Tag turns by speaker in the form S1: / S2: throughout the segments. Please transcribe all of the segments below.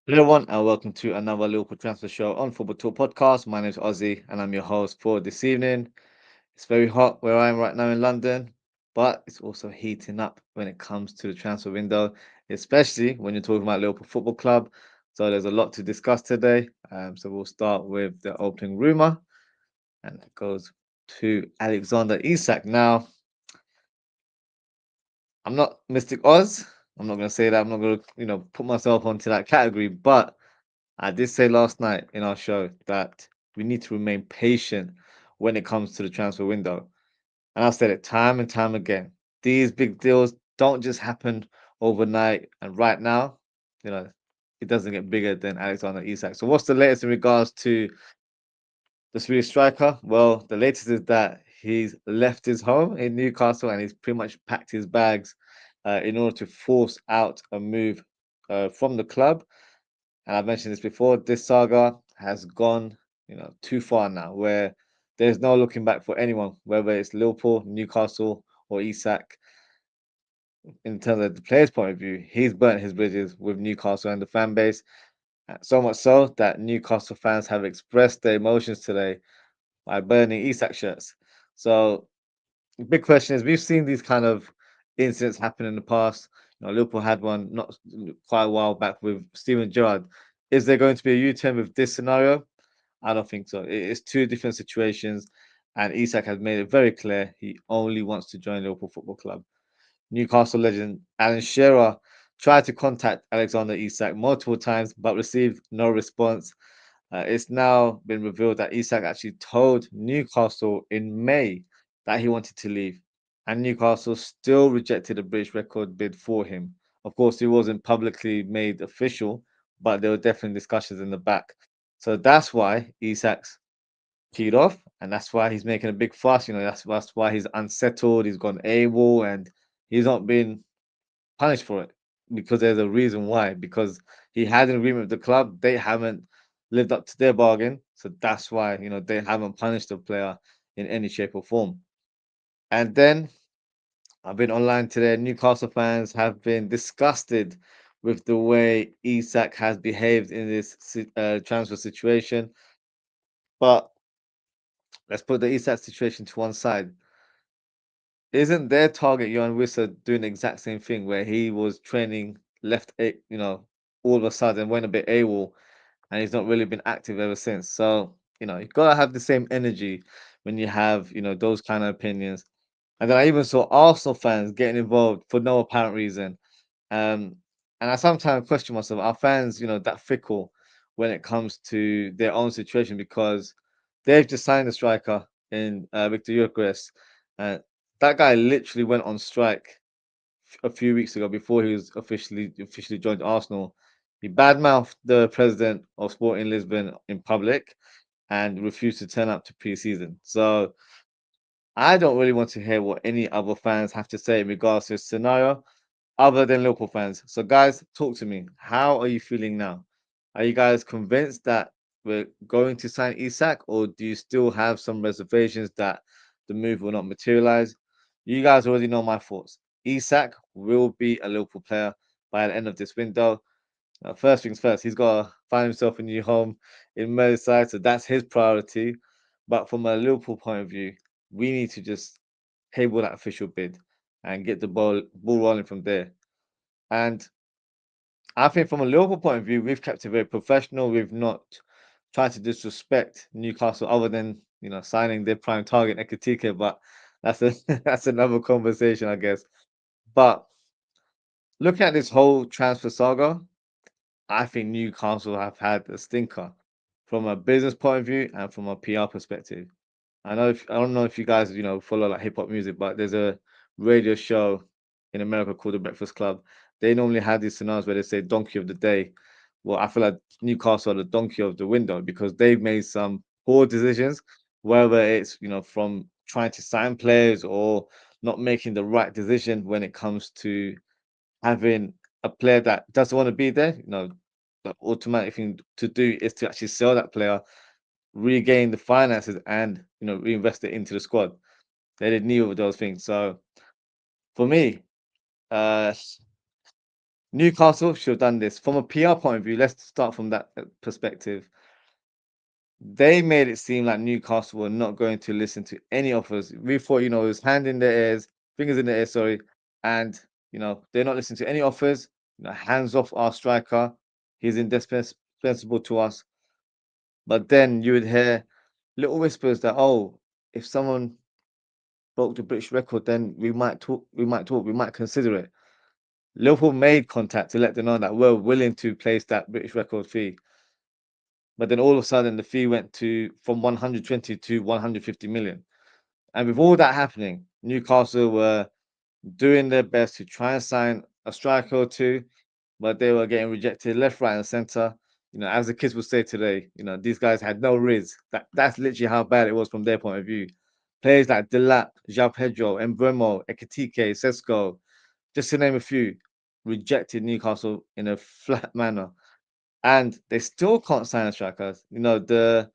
S1: Hello, everyone, and welcome to another Liverpool Transfer Show on Football Talk Podcast. My name is Ozzy, and I'm your host for this evening. It's very hot where I am right now in London, but it's also heating up when it comes to the transfer window, especially when you're talking about Liverpool Football Club. So there's a lot to discuss today. So we'll start with the opening rumor, and that goes to Alexander Isak. Now, I'm not Mystic Oz. I'm not going to say that. I'm not going to, put myself onto that category, but I did say last night in our show that we need to remain patient when it comes to the transfer window. And I've said it time and time again. These big deals don't just happen overnight. And right now, you know, it doesn't get bigger than Alexander Isak. So what's the latest in regards to the Swedish striker? Well, the latest is that he's left his home in Newcastle and he's pretty much packed his bags in order to force out a move from the club. And I've mentioned this before, this saga has gone, too far now, where there's no looking back for anyone, whether it's Liverpool, Newcastle, or Isak. In terms of the player's point of view, he's burnt his bridges with Newcastle and the fan base. So much so that Newcastle fans have expressed their emotions today by burning Isak shirts. So the big question is, we've seen these kind of incidents happen in the past. Liverpool had one not quite a while back with Steven Gerrard. Is there going to be a U-turn with this scenario? I don't think so. It's two different situations, and Isak has made it very clear he only wants to join Liverpool Football Club. Newcastle legend Alan Shearer tried to contact Alexander Isak multiple times but received no response. It's now been revealed that Isak actually told Newcastle in May that he wanted to leave, and Newcastle still rejected a British record bid for him. Of course, it wasn't publicly made official, but there were definitely discussions in the back. So that's why Isak's peed off, and that's why he's making a big fuss. That's why he's unsettled. He's gone AWOL, and he's not been punished for it because there's a reason why. Because he had an agreement with the club, they haven't lived up to their bargain, so that's why they haven't punished the player in any shape or form. And then I've been online today. Newcastle fans have been disgusted with the way Isak has behaved in this transfer situation. But let's put the Isak situation to one side. Isn't their target Johan Wissa doing the exact same thing where he was training left, all of a sudden went a bit AWOL and he's not really been active ever since. So, you gotta have the same energy when you have, those kind of opinions. And then I even saw Arsenal fans getting involved for no apparent reason. Um, and I sometimes question myself, are fans, that fickle when it comes to their own situation because they've just signed a striker in Victor Gyökeres. Uh, that guy literally went on strike a few weeks ago before he was officially joined Arsenal. He badmouthed the president of Sporting Lisbon in public and refused to turn up to pre-season. So I don't really want to hear what any other fans have to say in regards to this scenario other than local fans. So, guys, talk to me. How are you feeling now? Are you guys convinced that we're going to sign Isak, or do you still have some reservations that the move will not materialize? You guys already know my thoughts. Isak will be a Liverpool player by the end of this window. First things first, he's got to find himself a new home in Merseyside, so that's his priority. But from a Liverpool point of view, we need to just table that official bid and get the ball rolling from there. And I think from a Liverpool point of view, we've kept it very professional. We've not tried to disrespect Newcastle other than, signing their prime target, Ekatike, but that's a that's another conversation, I guess. But looking at this whole transfer saga, I think Newcastle have had a stinker from a business point of view and from a PR perspective. I don't know if you guys, follow like hip hop music, but there's a radio show in America called The Breakfast Club. They normally have these scenarios where they say donkey of the day. Well, I feel like Newcastle are the donkey of the window because they've made some poor decisions, whether it's, from trying to sign players or not making the right decision when it comes to having a player that doesn't want to be there. The automatic thing to do is to actually sell that player, regain the finances, and reinvest it into the squad. They did neither of those things. So for me, uh, Newcastle should have done this from a PR point of view. Let's start from that perspective. They made it seem like Newcastle were not going to listen to any offers. We thought, it was hand in the ears, fingers in the air, sorry, and they're not listening to any offers. Hands off our striker. He's indispensable to us. But then you would hear little whispers that, oh, if someone broke the British record, then we might talk, we might consider it. Liverpool made contact to let them know that we're willing to place that British record fee. But then all of a sudden the fee went to from 120 to 150 million. And with all that happening, Newcastle were doing their best to try and sign a striker or two, but they were getting rejected left, right, and center. As the kids would say today, these guys had no riz. That's literally how bad it was from their point of view. Players like Delap, João Pedro, Mbeumo, Ekitike, Sesko, just to name a few, rejected Newcastle in a flat manner. And they still can't sign a striker. The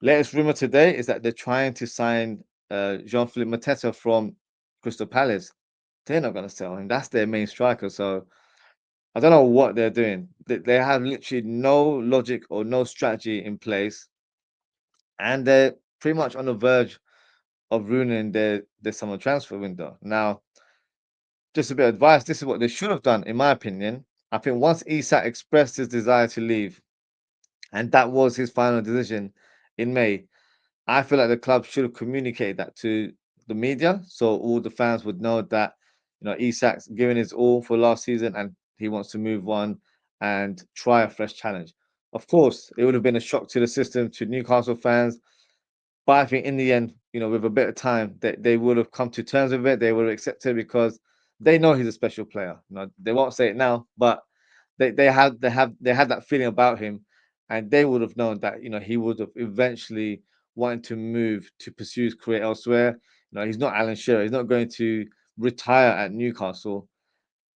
S1: latest rumor today is that they're trying to sign Jean-Philippe Mateta from Crystal Palace. They're not going to sell him. That's their main striker. So I don't know what they're doing. They have literally no logic or no strategy in place, and they're pretty much on the verge of ruining their summer transfer window. Now, just a bit of advice. This is what they should have done, in my opinion. I think once Isak expressed his desire to leave, and that was his final decision in May, I feel like the club should have communicated that to the media, so all the fans would know that Isak's given his all for last season and he wants to move on and try a fresh challenge. Of course, it would have been a shock to the system, to Newcastle fans, but I think in the end, with a bit of time, they would have come to terms with it. They would have accepted because they know he's a special player. They won't say it now, but they had that feeling about him, and they would have known that he would have eventually wanted to move to pursue his career elsewhere. He's not Alan Shearer. He's not going to retire at Newcastle.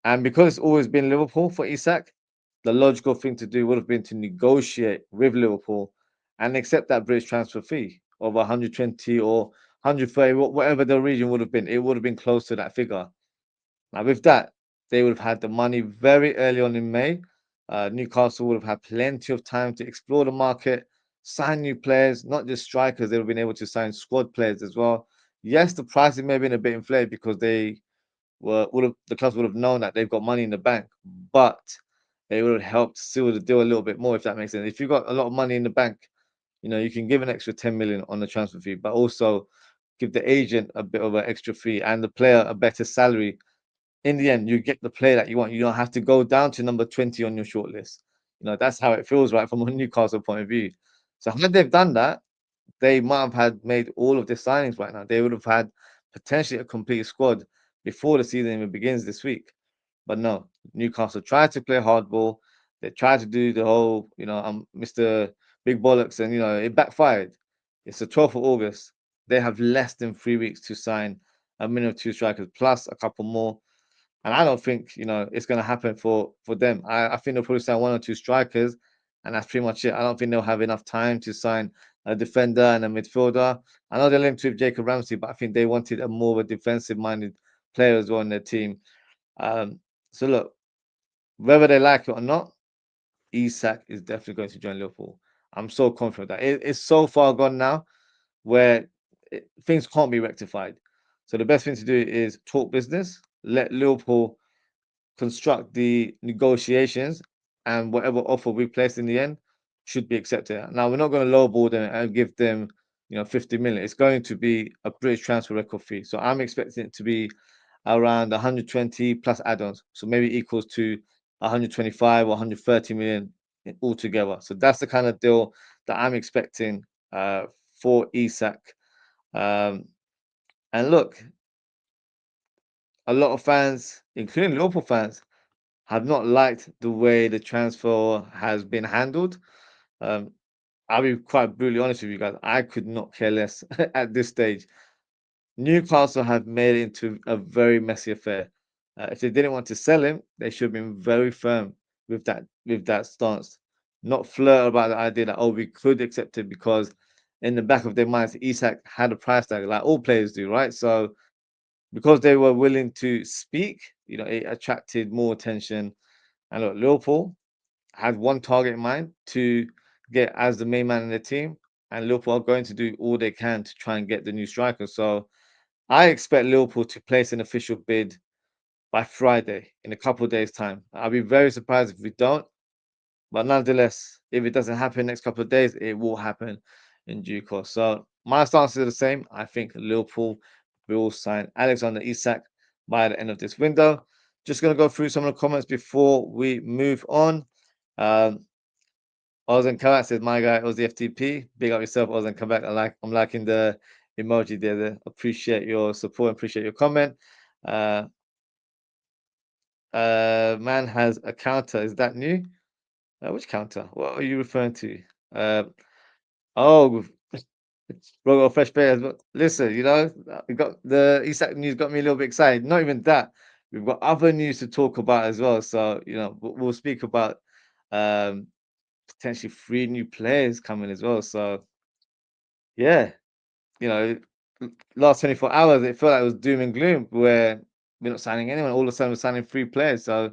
S1: And because it's always been Liverpool for Isak, the logical thing to do would have been to negotiate with Liverpool and accept that British transfer fee of 120 or 130, whatever the region would have been. It would have been close to that figure. Now, with that, they would have had the money very early on in May. Newcastle would have had plenty of time to explore the market, sign new players, not just strikers. They would have been able to sign squad players as well. Yes, the prices may have been a bit inflated because the clubs would have known that they've got money in the bank, but it would have helped seal the deal a little bit more, if that makes sense. If you've got a lot of money in the bank, you can give an extra 10 million on the transfer fee, but also give the agent a bit of an extra fee and the player a better salary. In the end, you get the player that you want. You don't have to go down to number 20 on your shortlist. That's how it feels, right, from a Newcastle point of view. So had they've done that, they might have had made all of their signings right now. They would have had potentially a complete squad before the season even begins this week. But no, Newcastle tried to play hardball. They tried to do the whole, Mr. Big Bollocks, and it backfired. It's the 12th of August. They have less than 3 weeks to sign a minimum of two strikers plus a couple more. And I don't think it's going to happen for them. I think they'll probably sign one or two strikers, and that's pretty much it. I don't think they'll have enough time to sign a defender and a midfielder. I know they're linked with Jacob Ramsey, but I think they wanted a more of a defensive-minded player as well in their team. Um, so look, whether they like it or not, Isak is definitely going to join Liverpool. I'm so confident that it's so far gone now where things can't be rectified. So the best thing to do is talk business, let Liverpool construct the negotiations, and whatever offer we place in the end should be accepted. Now we're not going to lowball them and give them 50 million. It's going to be a British transfer record fee. So I'm expecting it to be around 120 plus add-ons. So maybe equals to 125 or 130 million altogether. So that's the kind of deal that I'm expecting for Isak. Um, and look, a lot of fans, including Liverpool fans, have not liked the way the transfer has been handled. Um, I'll be quite brutally honest with you guys. I could not care less at this stage. Newcastle have made it into a very messy affair. If they didn't want to sell him, they should have been very firm with that stance. Not flirt about the idea that we could accept it because in the back of their minds, Isak had a price tag like all players do, right? So because they were willing to speak, it attracted more attention. And look, Liverpool had one target in mind to get as the main man in the team, and Liverpool are going to do all they can to try and get the new striker. So I expect Liverpool to place an official bid by Friday in a couple of days' time. I'll be very surprised if we don't. But nonetheless, if it doesn't happen next couple of days, it will happen in due course. So my stance is the same. I think Liverpool will sign Alexander Isak by the end of this window. Just going to go through some of the comments before we move on. Um, Oz and Kavak says, "My guy, Oz the FTP. Big up yourself, Oz and Kavak. I'm liking the emoji there. Appreciate your support. Appreciate your comment. Uh, man has a counter. Is that new? Which counter? What are you referring to? Uh, oh, bro, got fresh players. But listen, we got the Isak news got me a little bit excited. Not even that. We've got other news to talk about as well. So, we'll speak about um potentially three new players coming as well. So, yeah, you know, last 24 hours, it felt like it was doom and gloom where we're not signing anyone. All of a sudden, we're signing three players. So,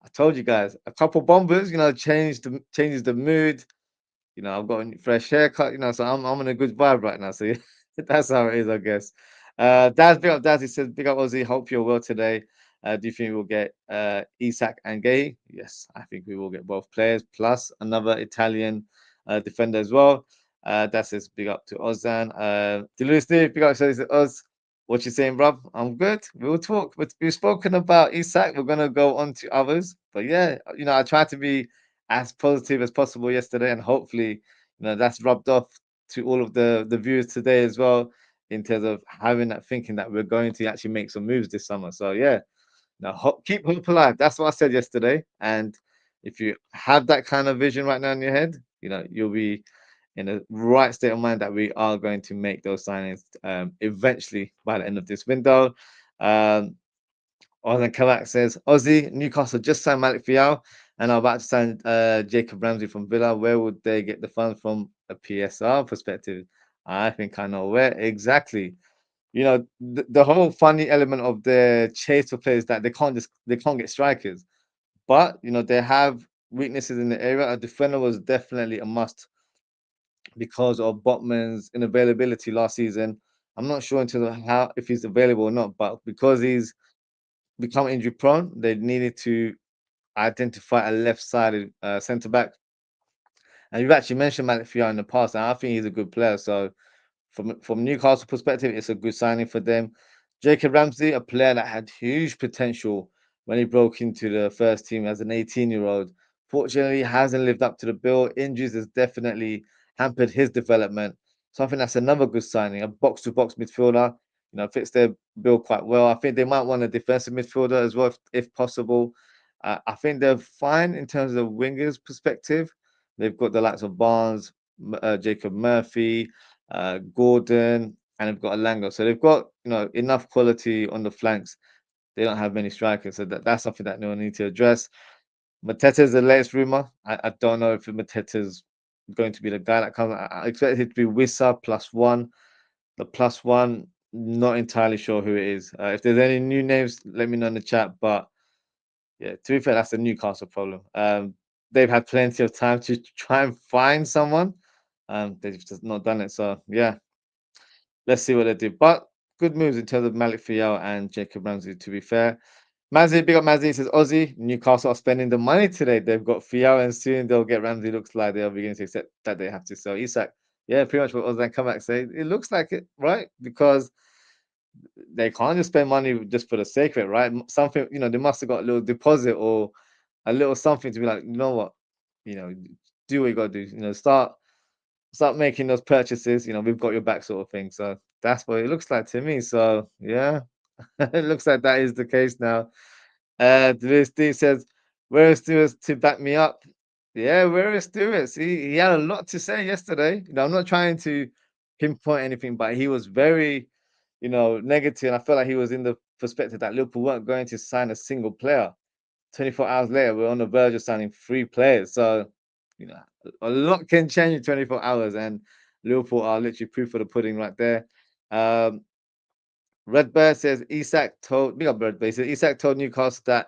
S1: I told you guys, a couple bombers, changes the mood. I've got a fresh haircut, so I'm in a good vibe right now. So yeah, that's how it is, I guess. Daz, big up Daz. He says, big up Ozzy. Hope you're well today. Do you think we'll get Isak and Guehi? Yes, I think we will get both players plus another Italian defender as well. That says big up to Ozan. Delirious Steve, big up. So he said, Oz, what you saying, bruv? I'm good. We'll talk. We've spoken about Isak. We're gonna go on to others. But yeah, I try to be as positive as possible yesterday, and hopefully, that's rubbed off to all of the viewers today as well, in terms of having that thinking that we're going to actually make some moves this summer. So yeah, now keep hope alive. That's what I said yesterday, and if you have that kind of vision right now in your head, you'll be in a right state of mind that we are going to make those signings eventually by the end of this window. Um, Arne Slot says, Aussie, Newcastle just signed Malik Fial and are about to sign Jacob Ramsey from Villa. Where would they get the funds from a PSR perspective? I think I know where exactly. The whole funny element of the chase for players that they can't get strikers, but they have weaknesses in the area. A defender was definitely a must because of Botman's inavailability last season. I'm not sure until how if he's available or not, but because he's become injury prone, they needed to identify a left-sided centre back. And you've actually mentioned Malik Fior in the past, and I think he's a good player. So from Newcastle perspective, it's a good signing for them. Jacob Ramsey, a player that had huge potential when he broke into the first team as an 18-year-old. Fortunately, hasn't lived up to the bill. Injuries has definitely hampered his development. So I think that's another good signing. A box-to-box midfielder, fits their bill quite well. I think they might want a defensive midfielder as well, if possible. I think they're fine in terms of wingers perspective. They've got the likes of Barnes, Jacob Murphy, Gordon, and they've got Alango. So they've got enough quality on the flanks. They don't have many strikers, so that's something that they'll need to address. Mateta is the latest rumor. I don't know if Mateta's going to be the guy that comes. I expect it to be Wissa +1. The +1, not entirely sure who it is. If there's any new names, let me know in the chat. But yeah, to be fair, that's the Newcastle problem. They've had plenty of time to try and find someone. They've just not done it. So yeah, let's see what they do. But good moves in terms of Malik Fial and Jacob Ramsey, to be fair. Mazzy, big up Mazzy, says Aussie, Newcastle are spending the money today. They've got Fial and soon they'll get Ramsey. Looks like they are beginning to accept that they have to sell Isak. Yeah, pretty much what Ozan Kamak said. It looks like it, right? Because they can't just spend money just for the sake of it, right? Something, they must have got a little deposit or a little something to be like, you know what, you know, do what you got to do. Start making those purchases. We've got your back, sort of thing. So that's what it looks like to me. So yeah, it looks like that is the case now. Steve says, "Where is Stewart to back me up?" Yeah, where is Stewart? He had a lot to say yesterday. I'm not trying to pinpoint anything, but he was very, negative. And I felt like he was in the perspective that Liverpool weren't going to sign a single player. 24 hours later, we're on the verge of signing three players. So, you know, a lot can change in 24 hours, and Liverpool are literally proof of the pudding right there. Um, Red Bear says Isak told big up Red Bear. He says Isak told Newcastle that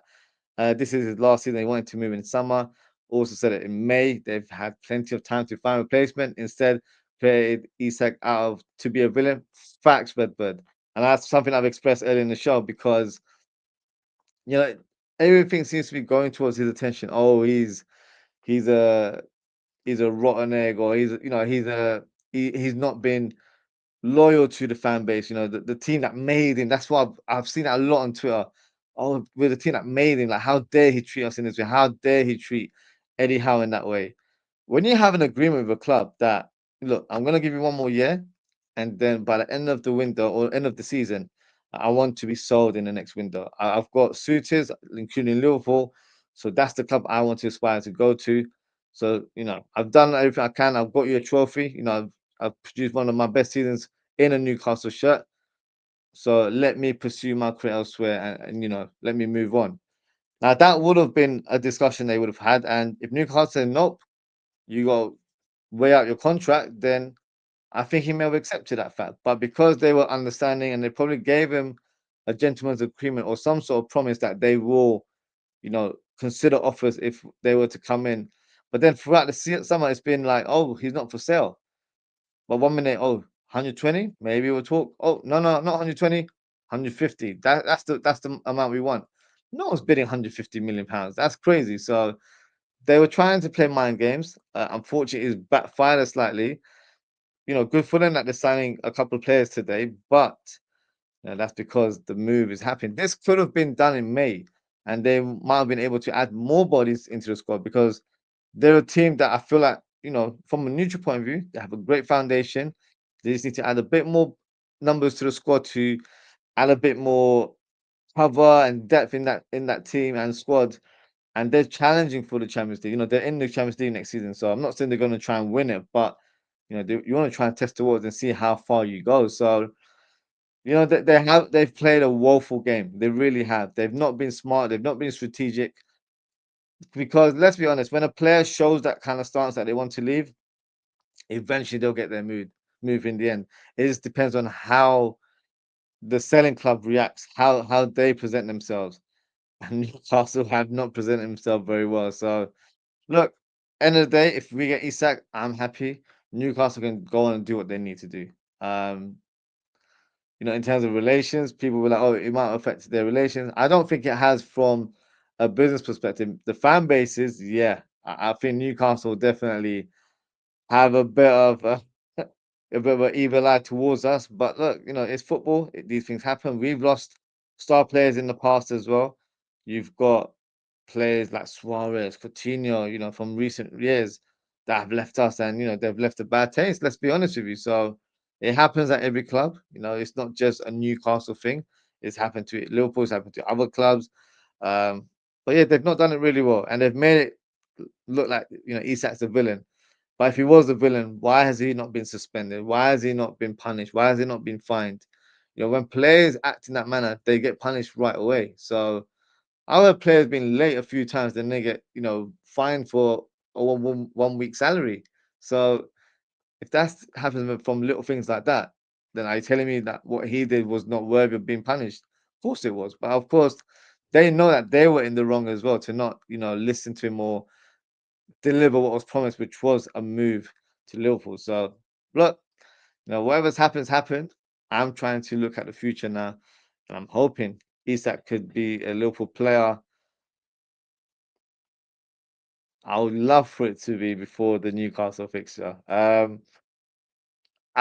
S1: This is his last season. He wanted to move in summer. Also said it in May. They've had plenty of time to find a replacement. Instead, played Isak out of to be a villain. Facts, Redbird. And that's something I've expressed earlier in the show because you know everything seems to be going towards his attention. Oh, he's a he's a rotten egg, or he's not been loyal to the fan base. You know, the team that made him. That's why I've seen that a lot on Twitter. Oh, with the team that made him, like how dare he treat us in this way? How dare he treat Eddie Howe in that way? When you have an agreement with a club that look, I'm gonna give you 1 more year, and then by the end of the window or end of the season, I want to be sold in the next window. I've got suitors, including Liverpool, so that's the club I want to aspire to go to. So I've done everything I can. I've got you a trophy. I've produced one of my best seasons in a Newcastle shirt. So let me pursue my career elsewhere, and let me move on. Now that would have been a discussion they would have had, and if Newcastle said nope, you go weigh out your contract, then I think he may have accepted that fact. But because they were understanding and they probably gave him a gentleman's agreement or some sort of promise that they will, consider offers if they were to come in. But then throughout the summer, it's been like, oh, he's not for sale. But 1 minute, oh, 120, maybe we'll talk. Oh, no, no, not 120, 150. That's the amount we want. No one's bidding 150 million pounds. That's crazy. So they were trying to play mind games. Unfortunately, it's backfired slightly. Good for them that they're signing a couple of players today, but that's because the move is happening. This could have been done in May, and they might have been able to add more bodies into the squad because they're a team that I feel like, from a neutral point of view, they have a great foundation. They just need to add a bit more numbers to the squad to add a bit more cover and depth in that team and squad. And they're challenging for the Champions League. They're in the Champions League next season, so I'm not saying they're going to try and win it, but you want to try and test the waters and see how far you go. So they've played a woeful game. They really have. They've not been smart. They've not been strategic. Because let's be honest, when a player shows that kind of stance that they want to leave, eventually they'll get their move in the end. It just depends on how the selling club reacts, how they present themselves. And Newcastle have not presented themselves very well. So look, end of the day, if we get Isak, I'm happy. Newcastle can go on and do what they need to do. Um, in terms of relations, people were like, "Oh, it might have affected their relations." I don't think it has from a business perspective. The fan bases, yeah, I think Newcastle definitely have a bit of a bit of an evil eye towards us. But look, it's football. These things happen. We've lost star players in the past as well. You've got players like Suarez, Coutinho, from recent years that have left us, and they've left a bad taste. Let's be honest with you. So it happens at every club. It's not just a Newcastle thing. It's happened to Liverpool. It's happened to other clubs. But yeah, they've not done it really well, and they've made it look like Isak's a villain. But if he was a villain, why has he not been suspended? Why has he not been punished? Why has he not been fined? When players act in that manner, they get punished right away. So our players been late a few times, then they get fined for a one week salary. So if that's happening from little things like that, then are you telling me that what he did was not worthy of being punished? Of course it was, but of course they know that they were in the wrong as well to not listen to him or deliver what was promised, which was a move to Liverpool. So look, whatever's happened. I'm trying to look at the future now, and I'm hoping Isak could be a Liverpool player. I would love for it to be before the Newcastle fixture. I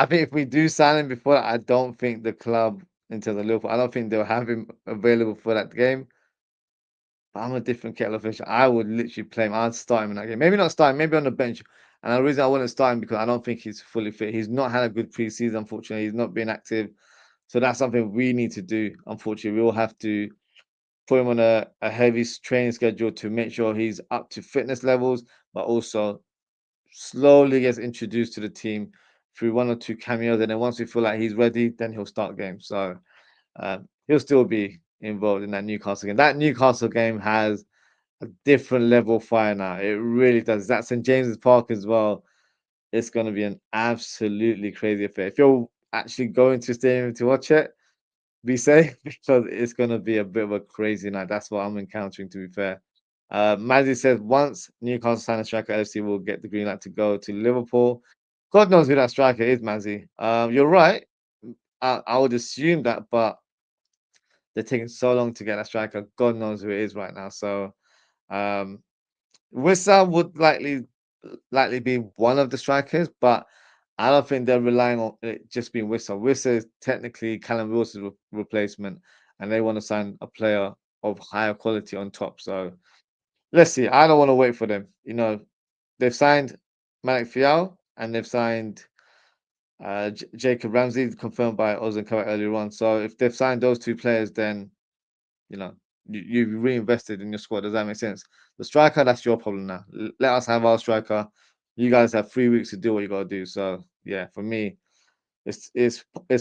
S1: think if we do sign him before that, I don't think the club into the Liverpool, I don't think they'll have him available for that game. But I'm a different kettle of fish. I would literally play him. I'd start him in that game. Maybe not start him, maybe on the bench. And the reason I wouldn't start him because I don't think he's fully fit. He's not had a good preseason, unfortunately. He's not been active. So that's something we need to do. Unfortunately, we will have to put him on a heavy training schedule to make sure he's up to fitness levels, but also slowly gets introduced to the team through one or two cameos. And then once we feel like he's ready, then he'll start games. So he'll still be involved in that Newcastle game. That Newcastle game has a different level of fire now. It really does. That's St James's Park as well. It's going to be an absolutely crazy affair. If you're actually going to stadium to watch it, be safe because it's gonna be a bit of a crazy night. That's what I'm encountering, to be fair. Mazzy says once Newcastle sign a striker, FC will get the green light to go to Liverpool. God knows who that striker is, Mazzy. You're right. I would assume that, but they're taking so long to get that striker. God knows who it is right now. So um, Wissa would likely be one of the strikers, but I don't think they're relying on it just being Wissa. Wissa is technically Callum Wilson's replacement, and they want to sign a player of higher quality on top. So let's see. I don't want to wait for them. They've signed Malik Fial and they've signed Jacob Ramsey, confirmed by Ozan Kabak earlier on. So if they've signed those two players, then you know you've reinvested in your squad. Does that make sense? The striker, that's your problem now. Let us have our striker. You guys have 3 weeks to do what you got to do. So yeah, for me, it's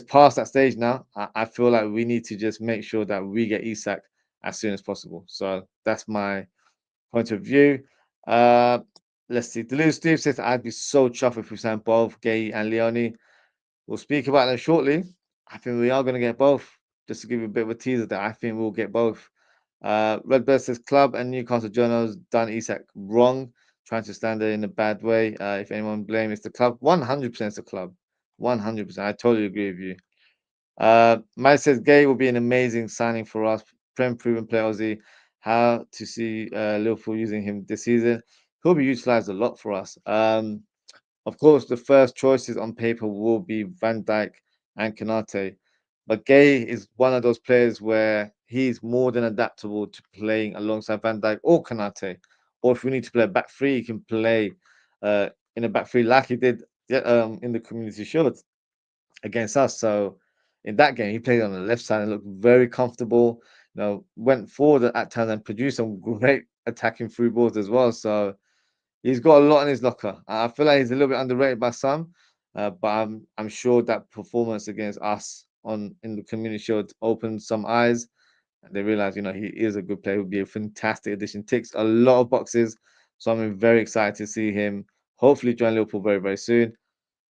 S1: past that stage now. I feel like we need to just make sure that we get Isak as soon as possible. So that's my point of view. Uh, let's see. Deleuze Steve says I'd be so chuffed if we signed both Guehi and Leoni. We'll speak about them shortly. I think we are going to get both. Just to give you a bit of a teaser that I think we'll get both. Redbird says club and Newcastle journals done Isak wrong, trying to stand there in a bad way. If anyone blame, it's the club. 100% it's the club. 100%. I totally agree with you. Mike says Gay will be an amazing signing for us. Prem proven player Aussie. How to see Liverpool using him this season? He'll be utilized a lot for us. Of course, the first choices on paper will be Van Dijk and Konate, but Gay is one of those players where he's more than adaptable to playing alongside Van Dijk or Konate. Or if we need to play a back three, he can play uh, in a back three like he did in the Community Shield against us. So in that game, he played on the left side and looked very comfortable. Went forward at times and produced some great attacking through balls as well. So he's got a lot in his locker. I feel like he's a little bit underrated by some, but I'm sure that performance against us on in the Community Shield opened some eyes. And they realize, he is a good player. He'll be a fantastic addition. Ticks a lot of boxes. So I'm very excited to see him hopefully join Liverpool very, very soon.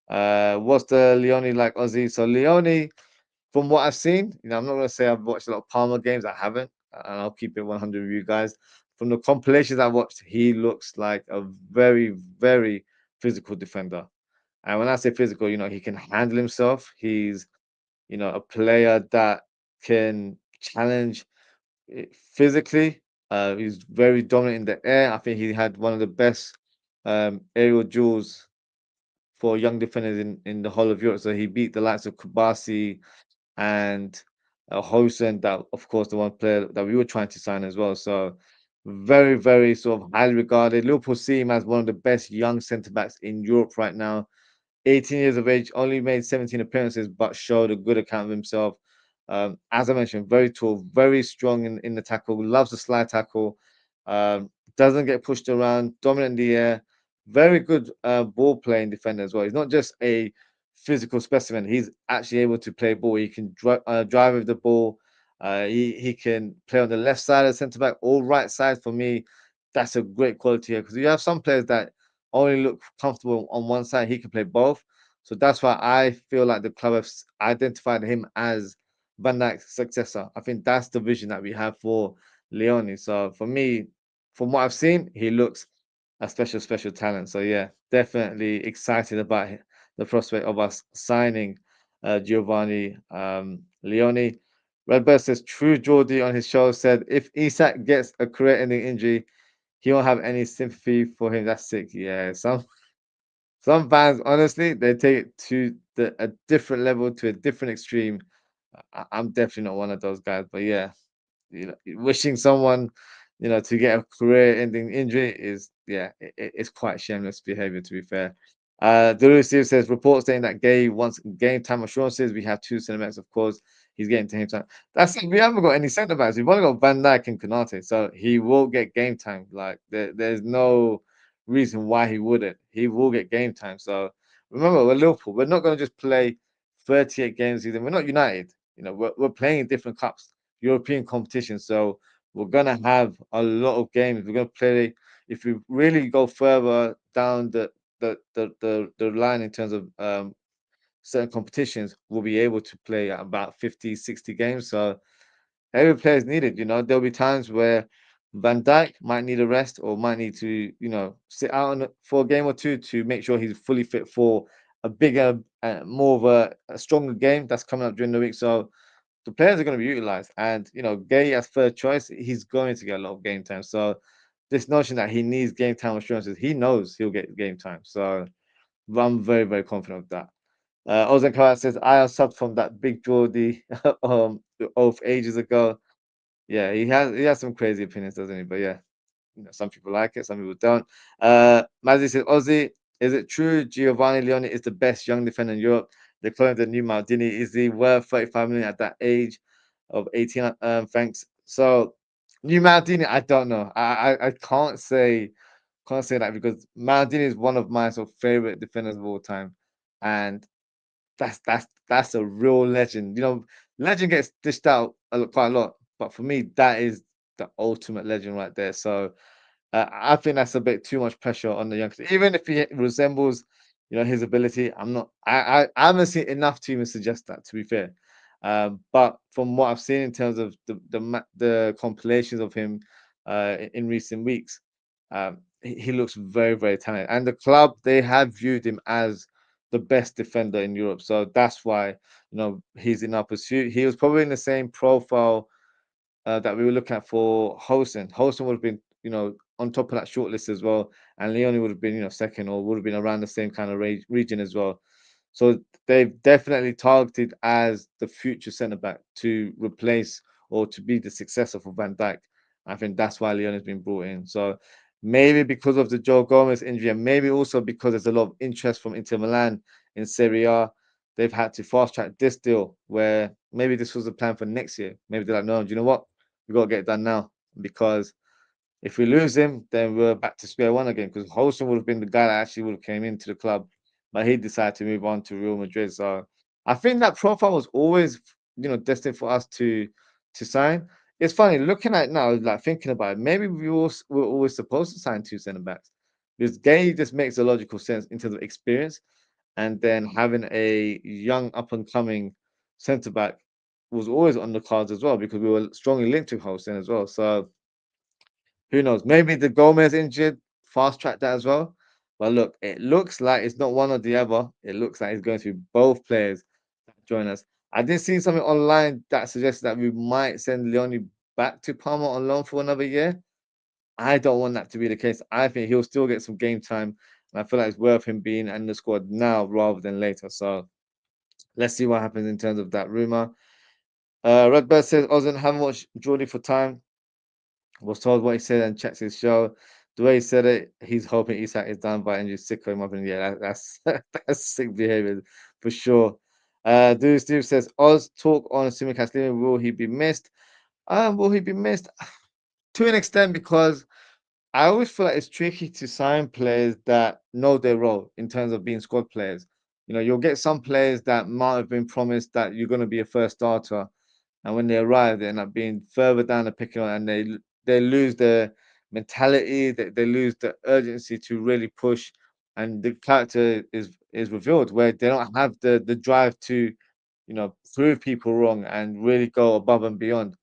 S1: What's the Leoni like Aussie? So Leoni, from what I've seen, I'm not gonna say I've watched a lot of Palmer games. I haven't, and I'll keep it 100 with you guys. From the compilations I watched, he looks like a very, very physical defender. And when I say physical, he can handle himself. He's, a player that can challenge physically. He's very dominant in the air. I think he had one of the best aerial duels for young defenders in the whole of Europe. So he beat the likes of Kubasi and Hosen, that of course the one player that we were trying to sign as well. So very, very sort of highly regarded. Liverpool see him as one of the best young centre backs in Europe right now. 18 years of age, only made 17 appearances, but showed a good account of himself. As I mentioned, very tall, very strong in the tackle, loves the slide tackle, doesn't get pushed around, dominant in the air, very good ball playing defender as well. He's not just a physical specimen, he's actually able to play ball. He can drive with the ball. He can play on the left side of centre back or right side. For me, that's a great quality here because you have some players that only look comfortable on one side. He can play both. So that's why I feel like the club have identified him as Van Dijk's successor. I think that's the vision that we have for Leoni. So for me, from what I've seen, he looks a special, special talent. So yeah, definitely excited about the prospect of us signing Giovanni Leoni. Redbird says, True Geordie on his show said, if Isak gets a career-ending injury, he won't have any sympathy for him. That's sick. Yeah, some fans, honestly, they take it to a different level, to a different extreme. I'm definitely not one of those guys, but yeah, wishing someone, to get a career-ending injury is, yeah, it's quite shameless behavior, to be fair. Dulu Steve says reports saying that Gay wants game time assurances. We have two centre backs, of course. He's getting game time. That's it. We haven't got any centre backs. We've only got Van Dijk and Konate, so he will get game time. Like there's no reason why he wouldn't. He will get game time. So remember, we're Liverpool. We're not going to just play 38 games a season. We're not United. We're playing in different cups, European competitions. So we're gonna have a lot of games. We're gonna play. If we really go further down the line in terms of certain competitions will be able to play at about 50, 60 games. So every player is needed. There'll be times where Van Dijk might need a rest or might need to, sit out for a game or two to make sure he's fully fit for a bigger, more of a stronger game that's coming up during the week. So the players are going to be utilized. And, Guehi as third choice, he's going to get a lot of game time. So this notion that he needs game time assurances, he knows he'll get game time. So I'm very, very confident of that. Ozan Kara says, I am subbed from that big Geordie oath ages ago. Yeah, he has some crazy opinions, doesn't he? But yeah, some people like it, some people don't. Mazzy says, Ozzy, is it true Giovanni Leoni is the best young defender in Europe? They're calling the new Maldini. Is he worth 35 million at that age of 18? Thanks. So new Maldini, I don't know. I can't say that because Maldini is one of my sort of favorite defenders of all time. And that's a real legend. Legend gets dished out quite a lot, but for me, that is the ultimate legend right there. So I think that's a bit too much pressure on the youngster. Even if he resembles, his ability, I'm not. I haven't seen enough to even suggest that. To be fair, but from what I've seen in terms of the compilations of him in recent weeks, he looks very very talented. And the club, they have viewed him as the best defender in Europe. So that's why he's in our pursuit. He was probably in the same profile that we were looking at for Hosen. Hosen would have been, on top of that shortlist as well, and Leoni would have been, second or would have been around the same kind of region as well. So they've definitely targeted as the future centre back to replace or to be the successor for Van Dijk. I think that's why Leoni's been brought in. So maybe because of the Joe Gomez injury, and maybe also because there's a lot of interest from Inter Milan in Serie A, they've had to fast track this deal where maybe this was the plan for next year. Maybe they're like, no, do you know what? We got to get it done now because if we lose him, then we're back to square one again. Because Holston would have been the guy that actually would have came into the club, but he decided to move on to Real Madrid. So I think that profile was always, destined for us to sign. It's funny looking at it now, like thinking about it. Maybe were always supposed to sign two centre backs because Gay just makes a logical sense in terms of experience, and then having a young up and coming centre back was always on the cards as well because we were strongly linked to Holston as well. So who knows? Maybe the Gomez injured fast track that as well. But look, it looks like it's not one or the other. It looks like it's going to be both players that join us. I did see something online that suggested that we might send Leoni back to Parma on loan for another year. I don't want that to be the case. I think he'll still get some game time, and I feel like it's worth him being in the squad now rather than later. So let's see what happens in terms of that rumor. Redbird says, Ozan, haven't watched Geordie for time. Was told what he said and checks his show. The way he said it, he's hoping Isak is done by injury. Sicko, in my opinion. Yeah, that's that's sick behavior for sure. Dude Steve says, Oz talk on Simicast Living. Will he be missed? Will he be missed? To an extent, because I always feel like it's tricky to sign players that know their role in terms of being squad players. You'll get some players that might have been promised that you're going to be a first starter, and when they arrive, they end up being further down the picking order, and they lose their mentality, they lose the urgency to really push, and the character is revealed where they don't have the drive to, prove people wrong and really go above and beyond.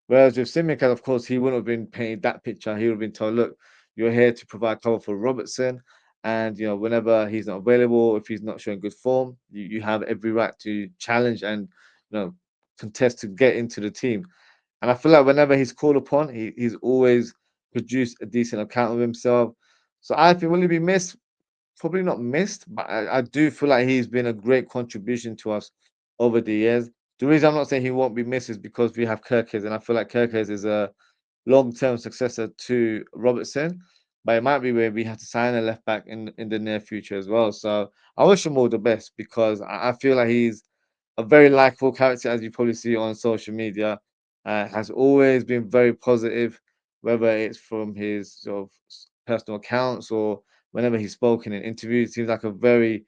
S1: Whereas with Simicat, of course, he wouldn't have been painted that picture. He would have been told, look, you're here to provide cover for Robertson. And, whenever he's not available, if he's not showing good form, you have every right to challenge and, contest to get into the team. And I feel like whenever he's called upon, he's always produced a decent account of himself. So I think will he be missed? Probably not missed, but I do feel like he's been a great contribution to us over the years. The reason I'm not saying he won't be missed is because we have Kirkes, and I feel like Kirkes is a long-term successor to Robertson, but it might be where we have to sign a left back in the near future as well. So I wish him all the best because I feel like he's a very likable character, as you probably see on social media. Has always been very positive, whether it's from his sort of personal accounts or whenever he's spoken in interviews. Seems like a very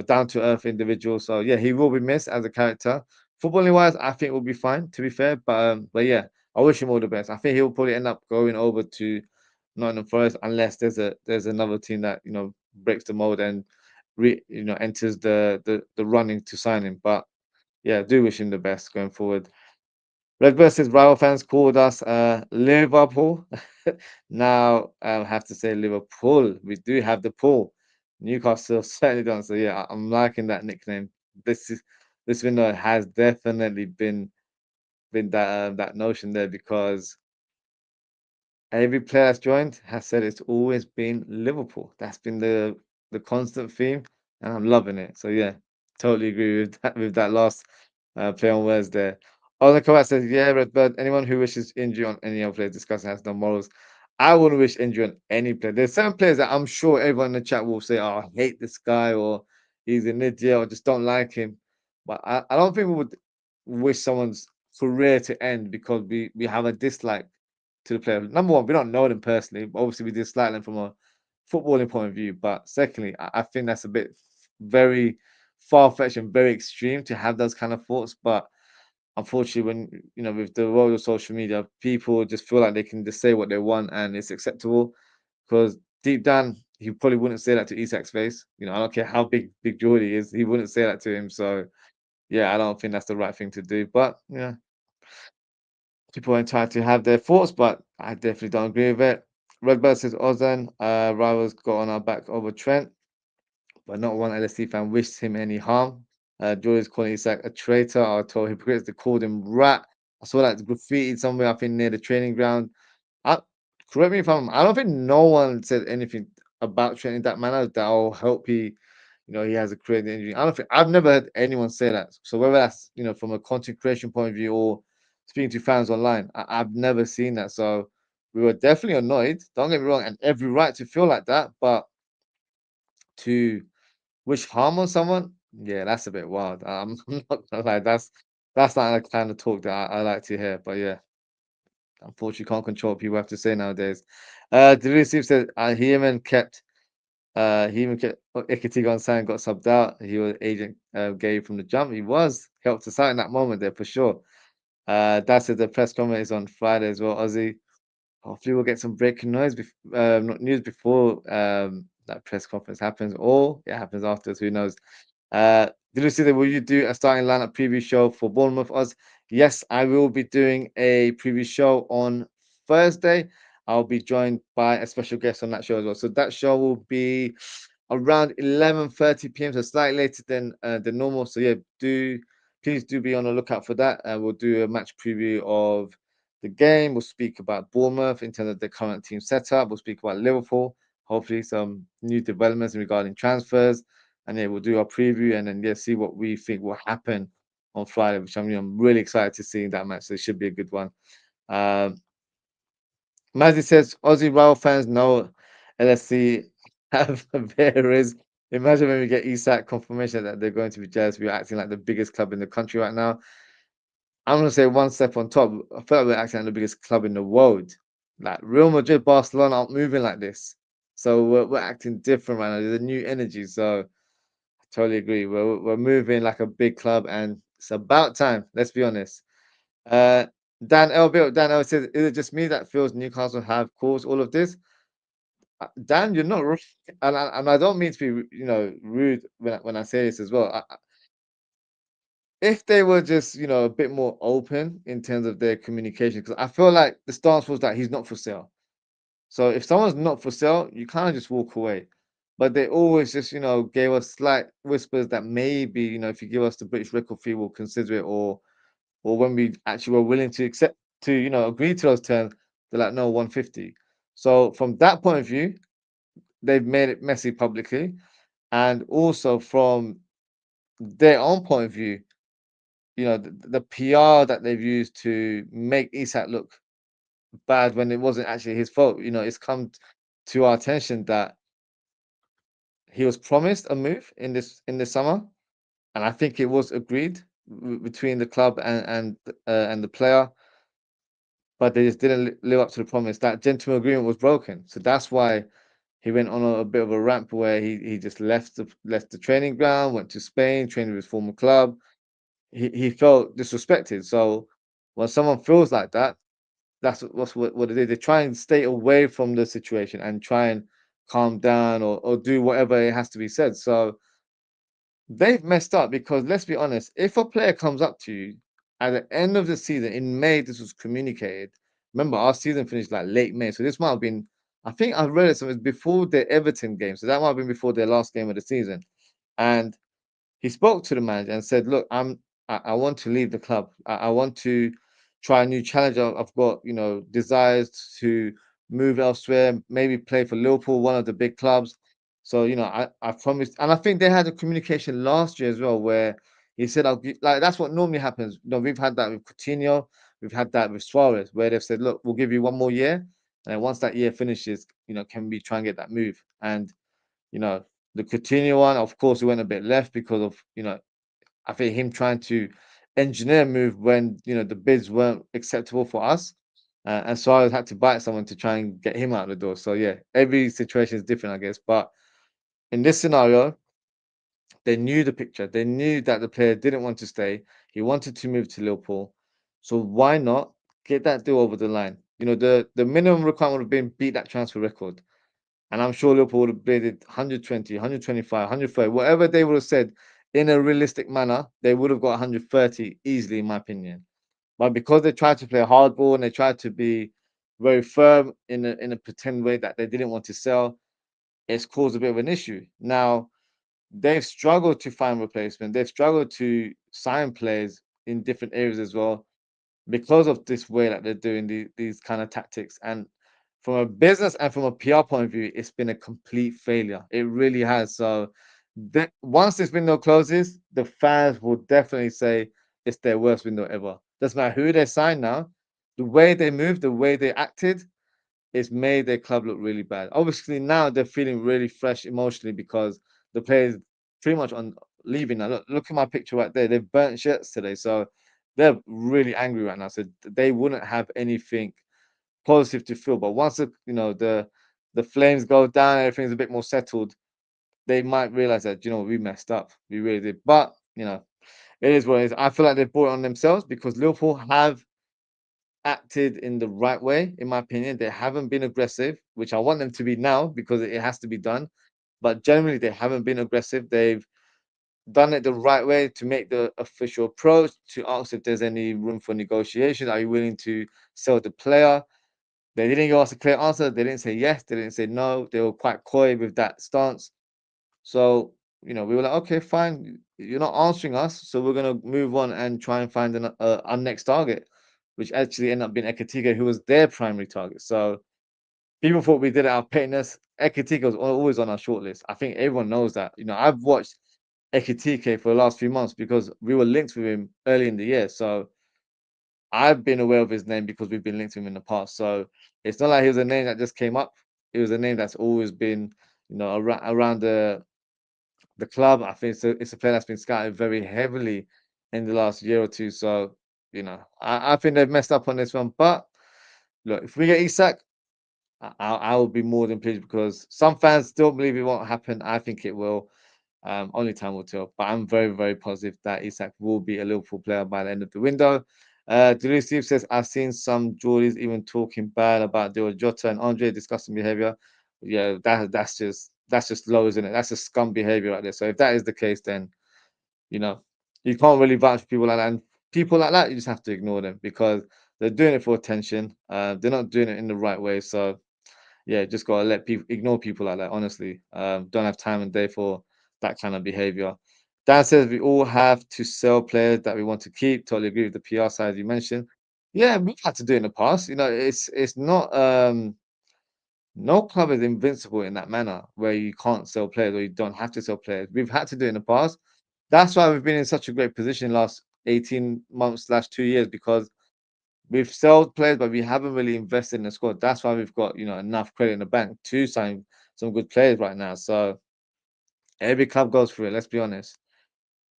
S1: down to earth individual. So yeah, he will be missed as a character. Footballing wise, I think will be fine. To be fair, but yeah, I wish him all the best. I think he'll probably end up going over to Nottingham Forest unless there's another team that breaks the mold and enters the running to sign him. But yeah, I do wish him the best going forward. Red versus rival fans called us Liverpool. Now I have to say Liverpool. We do have the pool. Newcastle certainly don't. So yeah, I'm liking that nickname. This is this window has definitely been that notion there because every player that's joined has said it's always been Liverpool. That's been the constant theme, and I'm loving it. So yeah, totally agree with that last play on words there. Olin Kowat says, "Yeah, Redbird. Anyone who wishes injury on any other player discussing has no morals. I wouldn't wish injury on any player. There's some players that I'm sure everyone in the chat will say, "Oh, I hate this guy," or "He's an idiot," or "Just don't like him." But I don't think we would wish someone's career to end because we have a dislike to the player. Number one, we don't know them personally. Obviously, we dislike them from a footballing point of view. But secondly, I think that's a bit very far fetched and very extreme to have those kind of thoughts. But unfortunately, when with the world of social media, people just feel like they can just say what they want and it's acceptable. Because deep down, he probably wouldn't say that to Isak's face. I don't care how big Geordie is, he wouldn't say that to him. So yeah, I don't think that's the right thing to do. But yeah, people are entitled to have their thoughts, but I definitely don't agree with it. Redbird says Ozan, rivals got on our back over Trent, but not one LSC fan wished him any harm. George calling Isak a traitor. I told hypocrites they called him rat. I saw that graffiti somewhere, I think, near the training ground. I, correct me if I don't think no one said anything about Trent in that manner that will help he has a career injury. I don't think I've never heard anyone say that. So whether that's from a content creation point of view or speaking to fans online, I've never seen that. So we were definitely annoyed. Don't get me wrong, and every right to feel like that, but to wish harm on someone, yeah, that's a bit wild. I'm not gonna lie, that's not the kind of talk that I like to hear. But yeah, unfortunately, can't control what people have to say nowadays. Steve said, he even kept Iketiga on side and got subbed out. He was agent Guehi from the jump. He was helped us out in that moment there for sure. That said, the press conference is on Friday as well. Aussie. Hopefully, we'll get some breaking not news before that press conference happens, or it happens afterwards. Who knows? Did you see that? Will you do a starting lineup preview show for Bournemouth? Us? Yes, I will be doing a preview show on Thursday. I'll be joined by a special guest on that show as well. So that show will be around 11:30 p.m. So slightly later than the normal. So yeah, please do be on the lookout for that. We'll do a match preview of the game. We'll speak about Bournemouth in terms of the current team setup. We'll speak about Liverpool. Hopefully, some new developments regarding transfers, and yeah, we'll do our preview and then see what we think will happen on Friday. Which I'm really excited to see that match. So it should be a good one. Um, Mazzy says Aussie rival fans know LSC have there is. Imagine when we get Isak confirmation that they're going to be jealous. We're acting like the biggest club in the country right now. I'm gonna say one step on top. I feel like we're acting like the biggest club in the world. Like Real Madrid, Barcelona aren't moving like this. So we're acting different right now. There's a new energy. So I totally agree. We're moving like a big club, and it's about time. Let's be honest. Uh, Dan L says, "Is it just me that feels Newcastle have caused all of this?" Dan, you're not wrong, and I don't mean to be rude when I say this as well. If they were just a bit more open in terms of their communication, because I feel like the stance was that he's not for sale. So if someone's not for sale, you kind of just walk away. But they always just gave us slight whispers that maybe if you give us the British record fee, we'll consider it, or when we actually were willing to accept to agree to those terms, they're like no 150. So from that point of view, they've made it messy publicly, and also from their own point of view, the PR that they've used to make Isak look bad when it wasn't actually his fault. It's come to our attention that he was promised a move in this summer, and I think it was agreed between the club and the player, but they just didn't live up to the promise. That gentleman agreement was broken, so that's why he went on a bit of a ramp where he just left the training ground, went to Spain, trained with his former club. He felt disrespected. So when someone feels like that, that's what it is. They try and stay away from the situation and try and calm down or do whatever it has to be said. So they've messed up because let's be honest, if a player comes up to you at the end of the season in May, this was communicated. Remember, our season finished like late May, so this might have been. I think I read it. So it was before the Everton game, so that might have been before their last game of the season, and he spoke to the manager and said, "Look, I want to leave the club. I want to try a new challenge. I've got desires to move elsewhere, maybe play for Liverpool, one of the big clubs." So I promised, and I think they had a communication last year as well, where he said, "I'll give," like that's what normally happens. We've had that with Coutinho, we've had that with Suarez, where they've said, "Look, we'll give you one more year, and then once that year finishes, can we try and get that move?" And you know, the Coutinho one, of course, we went a bit left because of, I think him trying to engineer a move when, the bids weren't acceptable for us. And Suarez had to bite someone to try and get him out the door. So, yeah, every situation is different, I guess. But in this scenario, they knew the picture. They knew that the player didn't want to stay. He wanted to move to Liverpool. So why not get that deal over the line? The minimum requirement would have been beat that transfer record. And I'm sure Liverpool would have bid it 120, 125, 130, whatever they would have said in a realistic manner, they would have got 130 easily, in my opinion. But because they tried to play hardball and they tried to be very firm in a pretend way that they didn't want to sell, it's caused a bit of an issue. Now, they've struggled to find replacement. They've struggled to sign players in different areas as well because of this way that they're doing these kind of tactics. And from a business and from a PR point of view, it's been a complete failure. It really has. So once this window closes, the fans will definitely say it's their worst window ever. Doesn't matter who they sign now, the way they moved, the way they acted, it's made their club look really bad. Obviously, now they're feeling really fresh emotionally because the players pretty much on leaving now. Look at my picture right there. They've burnt shirts today, so they're really angry right now. So they wouldn't have anything positive to feel. But once the flames go down, everything's a bit more settled. They might realize that we messed up. We really did. But it is what it is. I feel like they've brought it on themselves because Liverpool have acted in the right way, in my opinion. They haven't been aggressive, which I want them to be now because it has to be done. But generally, they haven't been aggressive. They've done it the right way to make the official approach to ask if there's any room for negotiation. Are you willing to sell the player? They didn't give us a clear answer. They didn't say yes. They didn't say no. They were quite coy with that stance. So, we were like, okay, fine. You're not answering us. So we're going to move on and try and find our next target, which actually ended up being Ekatike, who was their primary target. So people thought we did it out of pettiness. Ekatike was always on our shortlist. I think everyone knows that. I've watched Ekatike for the last few months because we were linked with him early in the year. So I've been aware of his name because we've been linked to him in the past. So it's not like he was a name that just came up. It was a name that's always been, around the club. I think it's a player that's been scouted very heavily in the last year or two. So, I think they've messed up on this one. But look, if we get Isak, I will be more than pleased because some fans still believe it won't happen. I think it will. Only time will tell. But I'm very, very positive that Isak will be a Liverpool player by the end of the window. Deleu Steve says, I've seen some Geordies even talking bad about Diogo Jota and Andre discussing behavior. Yeah, that's just low, isn't it? That's just scum behavior right there. So if that is the case, then you know you can't really vouch for people like that. And people like that, you just have to ignore them because they're doing it for attention. They're not doing it in the right way. So yeah, just gotta let people ignore people like that. Honestly, don't have time and day for that kind of behavior. Dan says we all have to sell players that we want to keep. Totally agree with the PR side you mentioned. Yeah, we've had to do it in the past. It's not no club is invincible in that manner where you can't sell players or you don't have to sell players. We've had to do it in the past. That's why we've been in such a great position last 18 months slash 2 years because we've sold players, but we haven't really invested in the squad. That's why we've got enough credit in the bank to sign some good players right now. So every club goes through it. Let's be honest.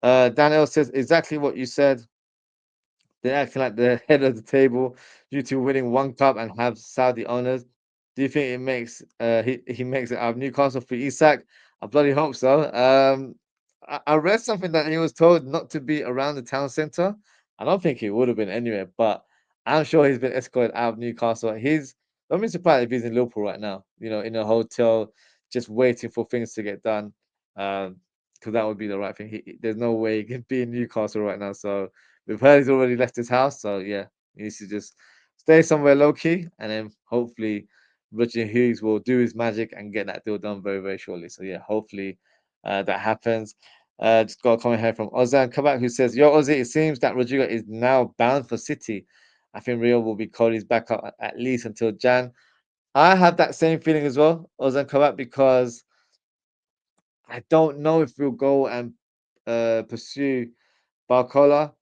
S1: Daniel says exactly what you said. They're acting like the head of the table due to winning one cup and have Saudi owners. Do you think it makes he makes it out of Newcastle for Isak? I bloody hope so. I read something that he was told not to be around the town centre. I don't think he would have been anywhere, but I'm sure he's been escorted out of Newcastle. Don't be surprised if he's in Liverpool right now, in a hotel, just waiting for things to get done. Um, because that would be the right thing. There's no way he can be in Newcastle right now. So we've heard he's already left his house. So yeah, he needs to just stay somewhere low key, and then hopefully Richard Hughes will do his magic and get that deal done very, very shortly. So yeah, hopefully that happens. Just got a comment here from Ozan Kabak who says, "Yo, Ozzy, it seems that Rodrigo is now bound for City. I think Rio will be Cody's backup at least until Jan." I have that same feeling as well, Ozan Kabak, because I don't know if we'll go and pursue Barcola.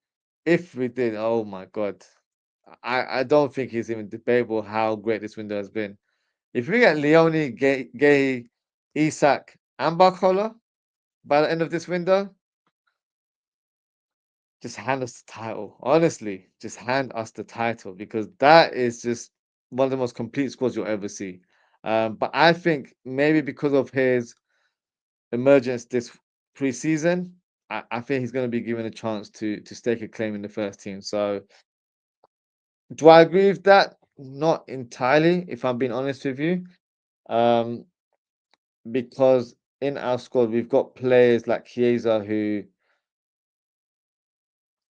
S1: If we did, oh my God. I don't think it's even debatable how great this window has been. If we get Leoni, Guehi, Isak, and Barcola by the end of this window, just hand us the title. Honestly, just hand us the title because that is just one of the most complete squads you'll ever see. But I think maybe because of his emergence this preseason, I think he's going to be given a chance to stake a claim in the first team. So, do I agree with that? Not entirely, if I'm being honest with you. Um, because in our squad we've got players like Chiesa who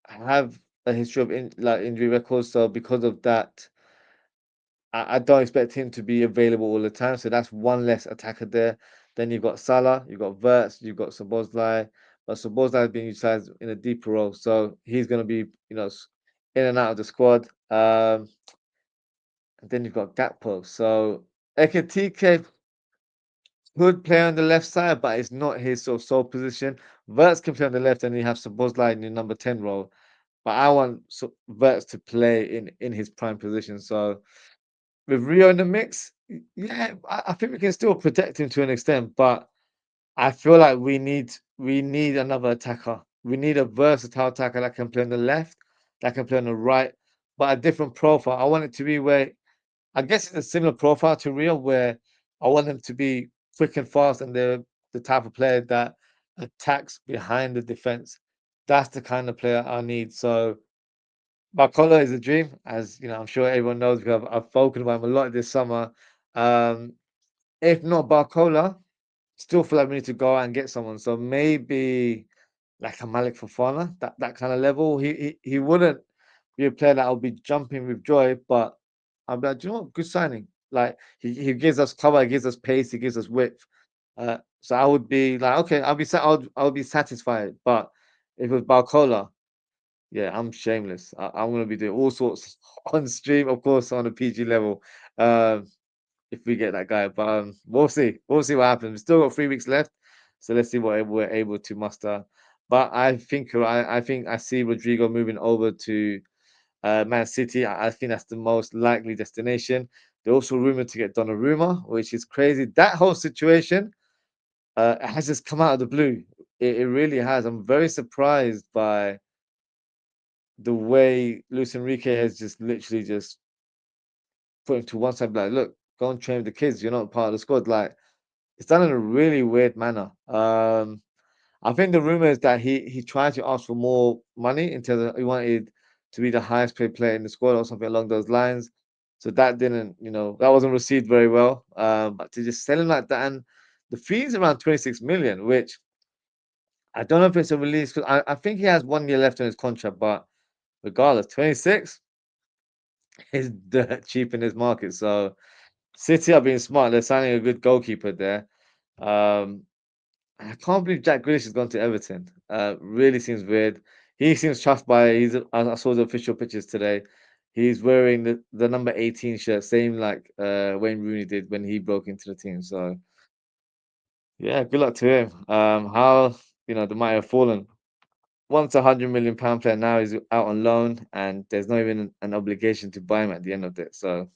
S1: have a history of injury records. So because of that, I don't expect him to be available all the time. So that's one less attacker there. Then you've got Salah, you've got Verts, you've got Szoboszlai, but Szoboszlai is being utilized in a deeper role, so he's going to be, in and out of the squad. And then you've got Gakpo. So Ekitike could play on the left side, but it's not his sort of sole position. Verts can play on the left, and you have Szoboszlai in the number 10 role. But I want Verts to play in his prime position. So with Rio in the mix, yeah, I think we can still protect him to an extent, but I feel like we need another attacker. We need a versatile attacker that can play on the left, that can play on the right, but a different profile. I want it to be where I guess it's a similar profile to Rio, where I want them to be quick and fast, and they're the type of player that attacks behind the defense. That's the kind of player I need. So Barcola is a dream, as you know. I'm sure everyone knows because I've spoken about him a lot this summer. Um, if not Barcola, still feel like we need to go out and get someone. So maybe like a Malik Fofana, that kind of level. He wouldn't be a player that I'll be jumping with joy, but I'll be like, do you know what? Good signing. Like he gives us cover, he gives us pace, he gives us width. So I would be like, okay, I'll be satisfied. But if it was Barcola, yeah, I'm shameless. I'm gonna be doing all sorts on stream, of course, on a PG level. Um, if we get that guy, but we'll see. We'll see what happens. We've still got 3 weeks left, so let's see what we're able to muster. But I think I think I see Rodrigo moving over to Man City. I think that's the most likely destination. They're also rumored to get Donnarumma, which is crazy. That whole situation has just come out of the blue. It really has. I'm very surprised by the way Luis Enrique has just literally just put him to one side, like, look, go and train with the kids. You're not part of the squad. Like, it's done in a really weird manner. I think the rumor is that he tried to ask for more money in terms of he wanted to be the highest paid player in the squad or something along those lines. So that didn't, that wasn't received very well. But to just sell him like that, and the fees around 26 million, which I don't know if it's a release because I think he has 1 year left on his contract, but regardless, 26 is dirt cheap in this market. So City are being smart. They're signing a good goalkeeper there. Um, I can't believe Jack Grealish has gone to Everton. Really seems weird. He seems chuffed by. I saw the official pictures today. He's wearing the number 18 shirt, same like Wayne Rooney did when he broke into the team. So yeah, good luck to him. How the might have fallen. Once £100 million player, now he's out on loan, and there's not even an obligation to buy him at the end of it. So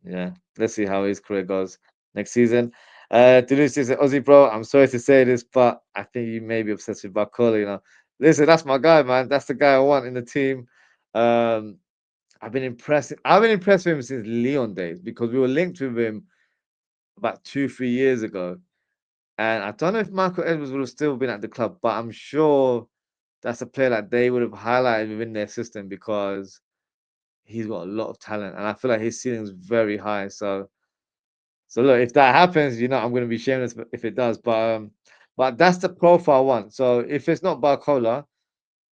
S1: yeah, let's see how his career goes next season. Deleuze says, Aussie bro, I'm sorry to say this, but I think you may be obsessed with Barcola. Listen, that's my guy, man. That's the guy I want in the team. Um, I've been impressed. I've been impressed with him since Leon days because we were linked with him about 2, 3 years ago, and I don't know if Michael Edwards would have still been at the club, but I'm sure that's a player that they would have highlighted within their system because he's got a lot of talent, and I feel like his ceiling is very high. So look, if that happens, I'm going to be shameless if it does. But But that's the profile I want. So if it's not Barcola,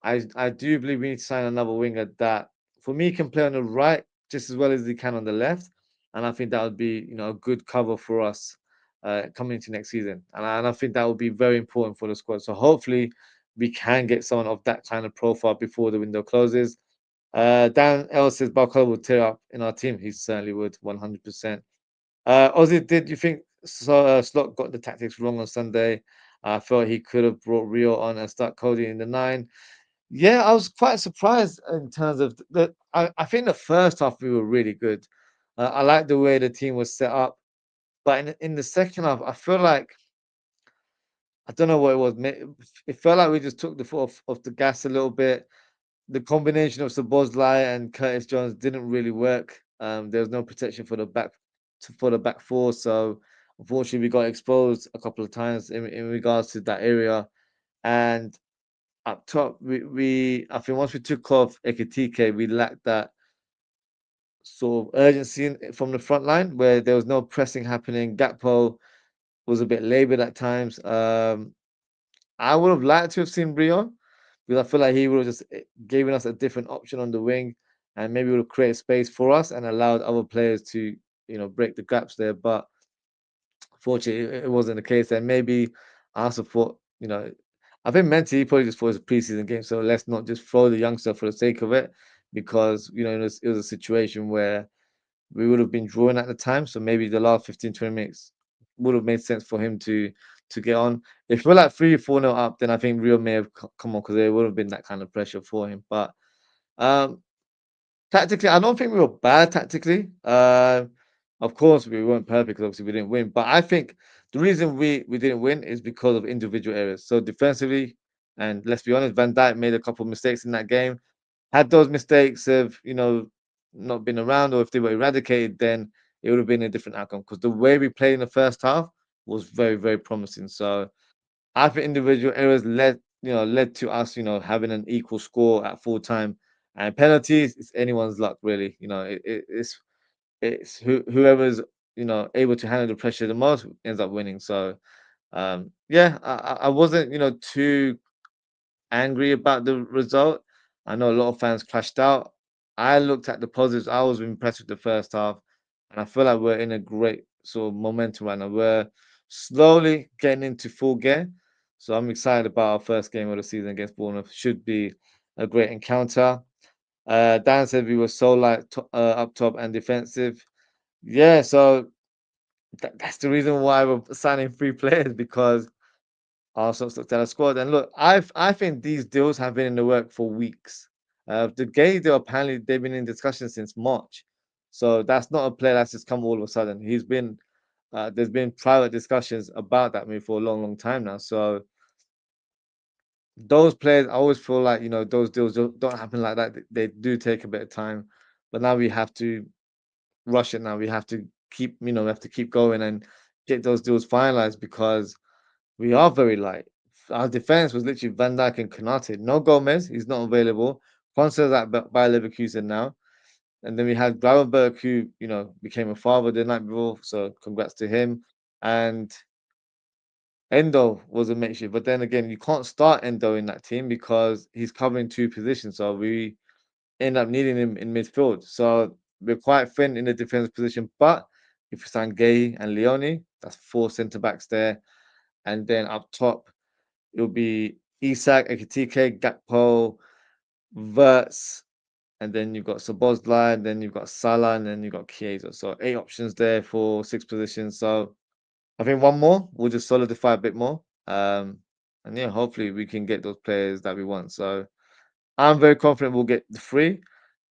S1: I do believe we need to sign another winger that, for me, can play on the right just as well as he can on the left, and I think that would be a good cover for us coming into next season, and I think that would be very important for the squad. So hopefully we can get someone of that kind of profile before the window closes. Dan L says Barcola would tear up in our team. He certainly would, 100%. Ozzy, did you think Slot got the tactics wrong on Sunday? I felt he could have brought Rio on and start Cody in the nine. Yeah, I was quite surprised in terms of I think the first half we were really good. I like the way the team was set up, but in the second half, I feel like I don't know what it was. It felt like we just took the foot off the gas a little bit. The combination of Sabozlai and Curtis Jones didn't really work. There was no protection for the back four, so unfortunately we got exposed a couple of times in regards to that area. And up top, we I think once we took off Ekitike, we lacked that sort of urgency from the front line where there was no pressing happening. Gakpo was a bit laboured at times. I would have liked to have seen Brion because I feel like he would have just given us a different option on the wing and maybe would have created space for us and allowed other players to break the gaps there. But fortunately, it wasn't the case. And maybe I also thought, I think mentally he probably just thought it was a preseason game, so let's not just throw the youngster for the sake of it, because it was a situation where we would have been drawing at the time. So maybe the last 15, 20 minutes would have made sense for him to get on. If we're like 3-4 nil up, then I think Rio may have come on because there would have been that kind of pressure for him. But um, tactically, I don't think we were bad tactically. Of course, we weren't perfect because obviously we didn't win. But I think the reason we didn't win is because of individual errors. So defensively, and let's be honest, Van Dijk made a couple of mistakes in that game. Had those mistakes have not been around, or if they were eradicated, then it would have been a different outcome. Because the way we played in the first half was very, very promising. So I think individual errors led to us having an equal score at full time, and penalties, it's anyone's luck really. It's whoever's able to handle the pressure the most ends up winning. So yeah, I wasn't too angry about the result. I know a lot of fans crashed out. I looked at the positives. I was impressed with the first half, and I feel like we're in a great sort of momentum right now. We're slowly getting into full gear, so I'm excited about our first game of the season against Bournemouth. Should be a great encounter. Dan said we were so up top and defensive. Yeah, so that's the reason why we're signing 3 players, because our substitute squad. And look, I think these deals have been in the work for weeks. The Guehi deal, apparently they've been in discussion since March, so that's not a player that's just come all of a sudden. There's been private discussions about that move for a long, long time now. So those players, I always feel like those deals don't happen like that. They do take a bit of time, but now we have to rush it. Now we have to keep going and get those deals finalized, because we are very light. Our defense was literally Van Dijk and Konate. No Gomez, he's not available. Ponce's at Bayer Leverkusen now. And then we had Gravenberg, who, became a father the night before. So congrats to him. And Endo was a makeshift. But then again, you can't start Endo in that team because he's covering 2 positions. So we end up needing him in midfield. So we're quite thin in the defense position. But if we sign Guehi and Leoni, that's 4 centre backs there. And then up top, it'll be Isak, Ekitike, Gakpo, Verts, and then you've got Sabozlai, and then you've got Salah, and then you've got Chiesa. So 8 options there for 6 positions. So I think one more will just solidify a bit more. And yeah, hopefully we can get those players that we want. So I'm very confident we'll get the 3.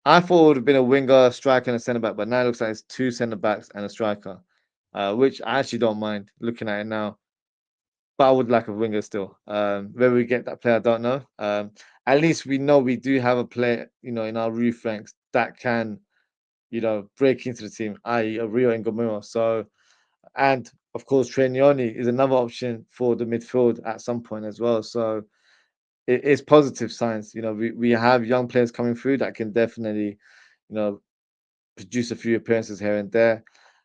S1: I thought it would have been a winger, striker, and a centre back, but now it looks like it's 2 centre backs and a striker, which I actually don't mind looking at it now. But I would like a winger still. Where we get that player, I don't know. At least we know we do have a player, in our roof ranks that can, break into the team, i.e., a Rio Ngomiro. So, and of course, Leoni is another option for the midfield at some point as well. So, it is positive signs. We have young players coming through that can definitely, produce a few appearances here and there.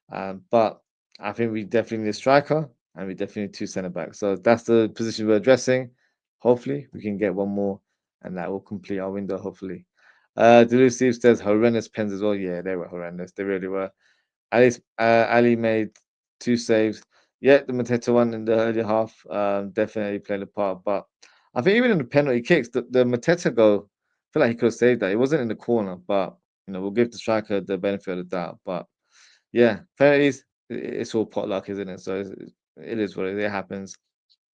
S1: But I think we definitely need a striker. and we definitely need two centre backs. So that's the position we're addressing. Hopefully, we can get one more, and that will complete our window. Hopefully, Delu Steve says horrendous pens as well. Yeah, they were horrendous. They really were. Ali made two saves. Yeah, the Mateta one in the early half definitely played a part. But I think even in the penalty kicks, the Mateta goal, I feel like he could have saved that. It wasn't in the corner, but we'll give the striker the benefit of the doubt. But yeah, penalties, it's all potluck, isn't it? So it is what it happens.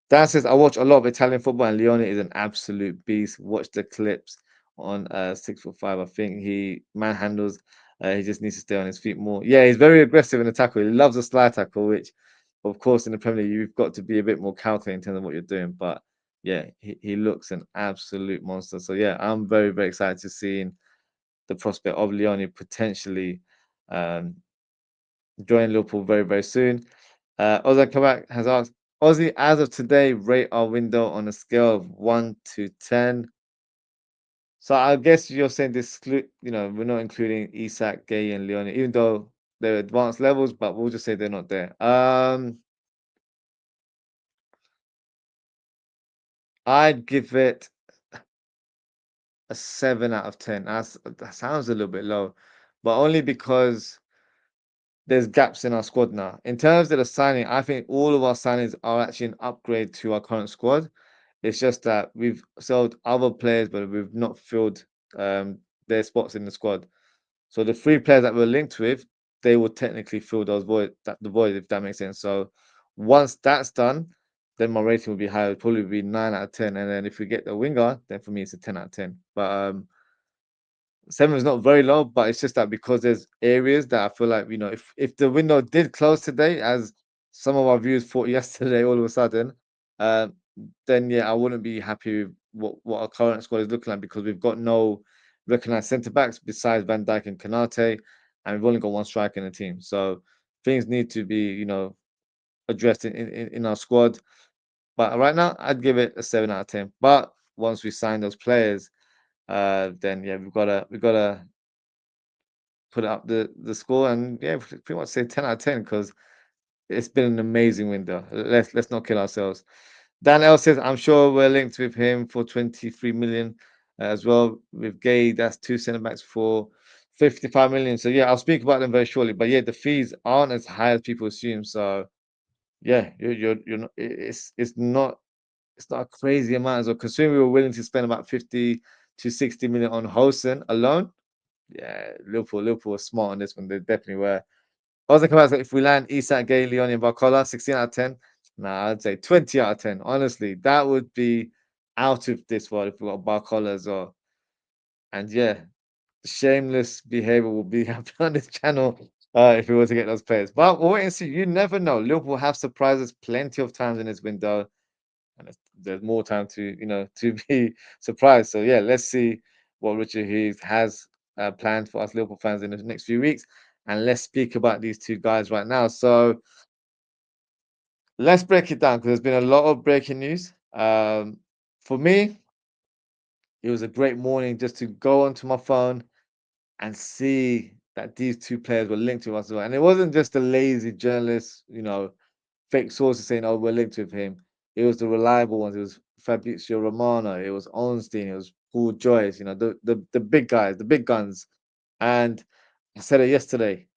S1: Dan says, I watch a lot of Italian football, and Leoni is an absolute beast. Watch the clips on 6'5". I think he manhandles. He just needs to stay on his feet more. Yeah, he's very aggressive in the tackle. He loves a slide tackle, which, of course, in the Premier League, you've got to be a bit more calculating in terms of what you're doing. But yeah, he looks an absolute monster. So yeah, I'm very, very excited to see the prospect of Leoni potentially um, joining Liverpool very, very soon. Ozan Kabak has asked, Aussie, as of today, rate our window on a scale of 1 to 10. So I guess you're saying this, we're not including Isak, Guehi, and Leoni, even though they're advanced levels, but we'll just say they're not there. I'd give it a 7 out of 10. That sounds a little bit low, but only because there's gaps in our squad now. In terms of the signing, I think all of our signings are actually an upgrade to our current squad. It's just that we've sold other players, but we've not filled their spots in the squad. So the three players that we're linked with, they will technically fill the void, if that makes sense. So once that's done, then my rating will be higher. It'll probably be 9 out of 10. And then if we get the winger, then for me it's a 10 out of 10. But 7 is not very low, but it's just that because there's areas that I feel like, if the window did close today, as some of our viewers thought yesterday, all of a sudden, uh, then yeah, I wouldn't be happy with what our current squad is looking like, because we've got no recognized centre backs besides Van Dijk and Konate, and we've only got one striker in the team. So things need to be, addressed in our squad. But right now, I'd give it a 7 out of 10. But once we sign those players, then yeah, we've gotta put up the score, and yeah, pretty much say 10 out of 10, because it's been an amazing window. Let's not kill ourselves. Dan L says, I'm sure we're linked with him for 23 million as well. With Gay, that's two centre backs for 55 million. So yeah, I'll speak about them very shortly. But yeah, the fees aren't as high as people assume. So yeah, you're not, it's not a crazy amount as well. Considering we were willing to spend about 50 to 60 million on Hosen alone. Yeah, Liverpool was smart on this one. They definitely were. I was thinking about if we land Isak, Gay, Leoni, and Barcola, 16 out of 10. Nah, I'd say 20 out of 10. Honestly, that would be out of this world if we got Barcola as well. And yeah, shameless behavior will be happening on this channel if we were to get those players. But we'll wait and see. You never know. Liverpool have surprised us plenty of times in this window, and there's more time to be surprised. So yeah, let's see what Richard Hughes has planned for us Liverpool fans in the next few weeks, and let's speak about these two guys right now. So let's break it down, because there's been a lot of breaking news. For me, it was a great morning just to go onto my phone and see that these two players were linked to us as well. And it wasn't just a lazy journalist, fake sources saying, "Oh, we're linked with him." It was the reliable ones. It was Fabrizio Romano. It was Ornstein. It was Paul Joyce. The big guys, the big guns. And I said it yesterday.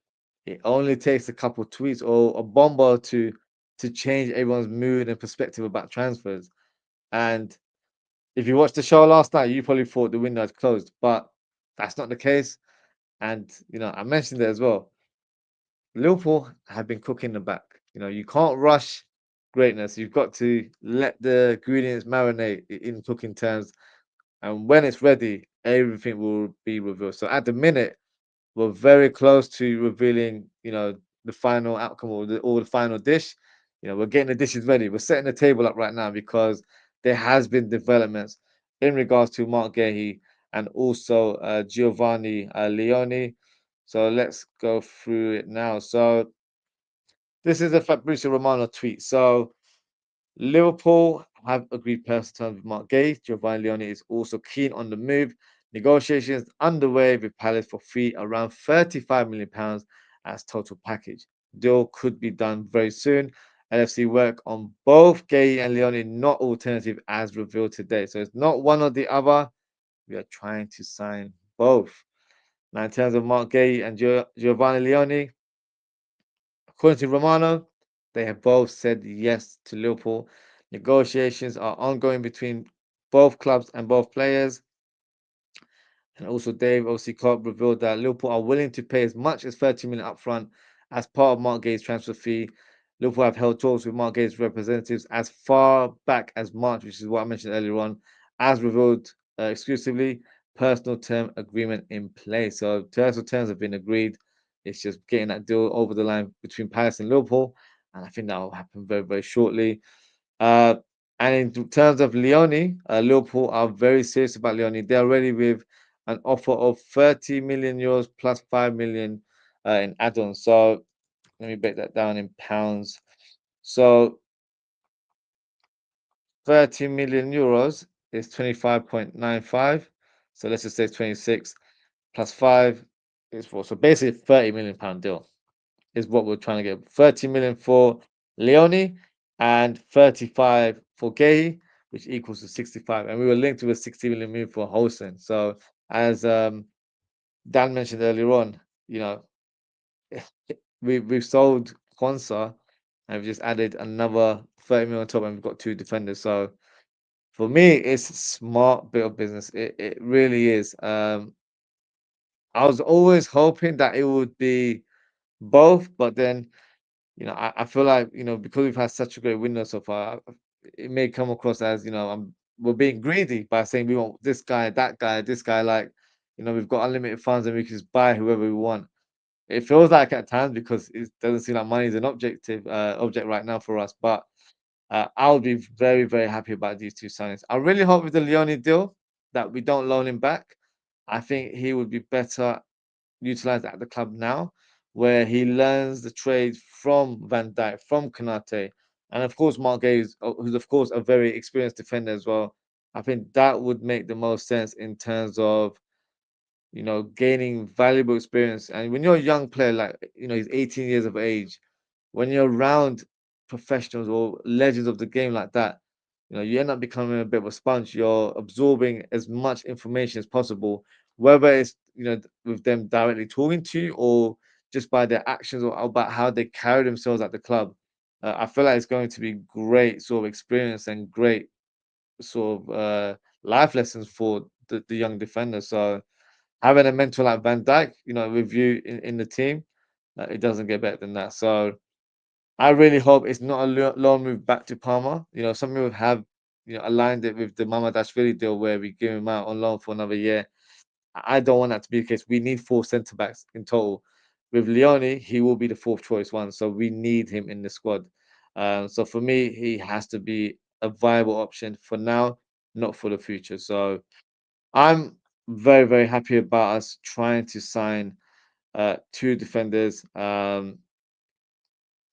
S1: It only takes a couple tweets or a bomber to change everyone's mood and perspective about transfers. And if you watched the show last night, you probably thought the window had closed, but that's not the case. And I mentioned it as well. Liverpool have been cooking the back. You can't rush greatness. You've got to let the ingredients marinate in cooking terms, and when it's ready, everything will be revealed. So at the minute, we're very close to revealing, the final outcome, or the final dish. We're getting the dishes ready. We're setting the table up right now, because there has been developments in regards to Marc Guehi and also Giovanni Leoni. So let's go through it now. So this is a Fabrizio Romano tweet. So Liverpool have agreed personal terms with Marc Guehi. Giovanni Leoni is also keen on the move. Negotiations underway with Palace for fee around £35 million as total package. Deal could be done very soon. LFC work on both Guehi and Leoni, not alternative as revealed today. So it's not one or the other. We are trying to sign both. Now, in terms of Marc Guehi and Giovanni Leoni, according to Romano, they have both said yes to Liverpool. Negotiations are ongoing between both clubs and both players. And also, Dave obviously Clark revealed that Liverpool are willing to pay as much as 30 million upfront as part of Mark Gay's transfer fee. Liverpool have held talks with Mark Gay's representatives as far back as March, which is what I mentioned earlier on, as revealed exclusively. Personal term agreement in place. So personal terms have been agreed. It's just getting that deal over the line between Palace and Liverpool, and I think that will happen very, very shortly. Uh, and in terms of Leoni, Liverpool are very serious about Leoni. They're ready with an offer of 30 million euros plus 5 million in add-ons. So let me break that down in pounds. So 30 million euros is 25.95. So let's just say 26 plus 5 is 4. So basically, £30 million deal is what we're trying to get. 30 million for Leoni and 35 for Guehi, which equals to 65. And we were linked to a 60 million move for Holson. So as Dan mentioned earlier on, you know, we've sold Kwanzaa and we've just added another 30 million on top, and we've got two defenders. So for me, it's a smart bit of business. It really is. I was always hoping that it would be both, but then I feel like because we've had such a great window so far, it may come across as we're being greedy by saying we want this guy, that guy, this guy. Like we've got unlimited funds and we can just buy whoever we want. It feels like at times because it doesn't seem like money is an object right now for us. But I'll be very, very happy about these two signings. I really hope with the Leone deal that we don't loan him back. I think he would be better utilized at the club now, where he learns the trade from Van Dijk, from Konate, and of course Marc Guehi, who's of course a very experienced defender as well. I think that would make the most sense in terms of gaining valuable experience. And when you're a young player, like he's 18 years of age, when you're around professionals or legends of the game like that, you end up becoming a bit of a sponge. You're absorbing as much information as possible, whether it's with them directly talking to you or just by their actions or about how they carry themselves at the club. I feel like it's going to be great sort of experience and great sort of life lessons for the young defenders. So having a mentor like Van Dijk, with you in the team, it doesn't get better than that. So I really hope it's not a loan move back to Parma. Some people have aligned it with the Mamadashvili deal where we give him out on loan for another year. I don't want that to be the case. We need four centre backs in total. With Leone, he will be the fourth choice one, so we need him in the squad. So for me, he has to be a viable option for now, not for the future. So I'm very, very happy about us trying to sign two defenders.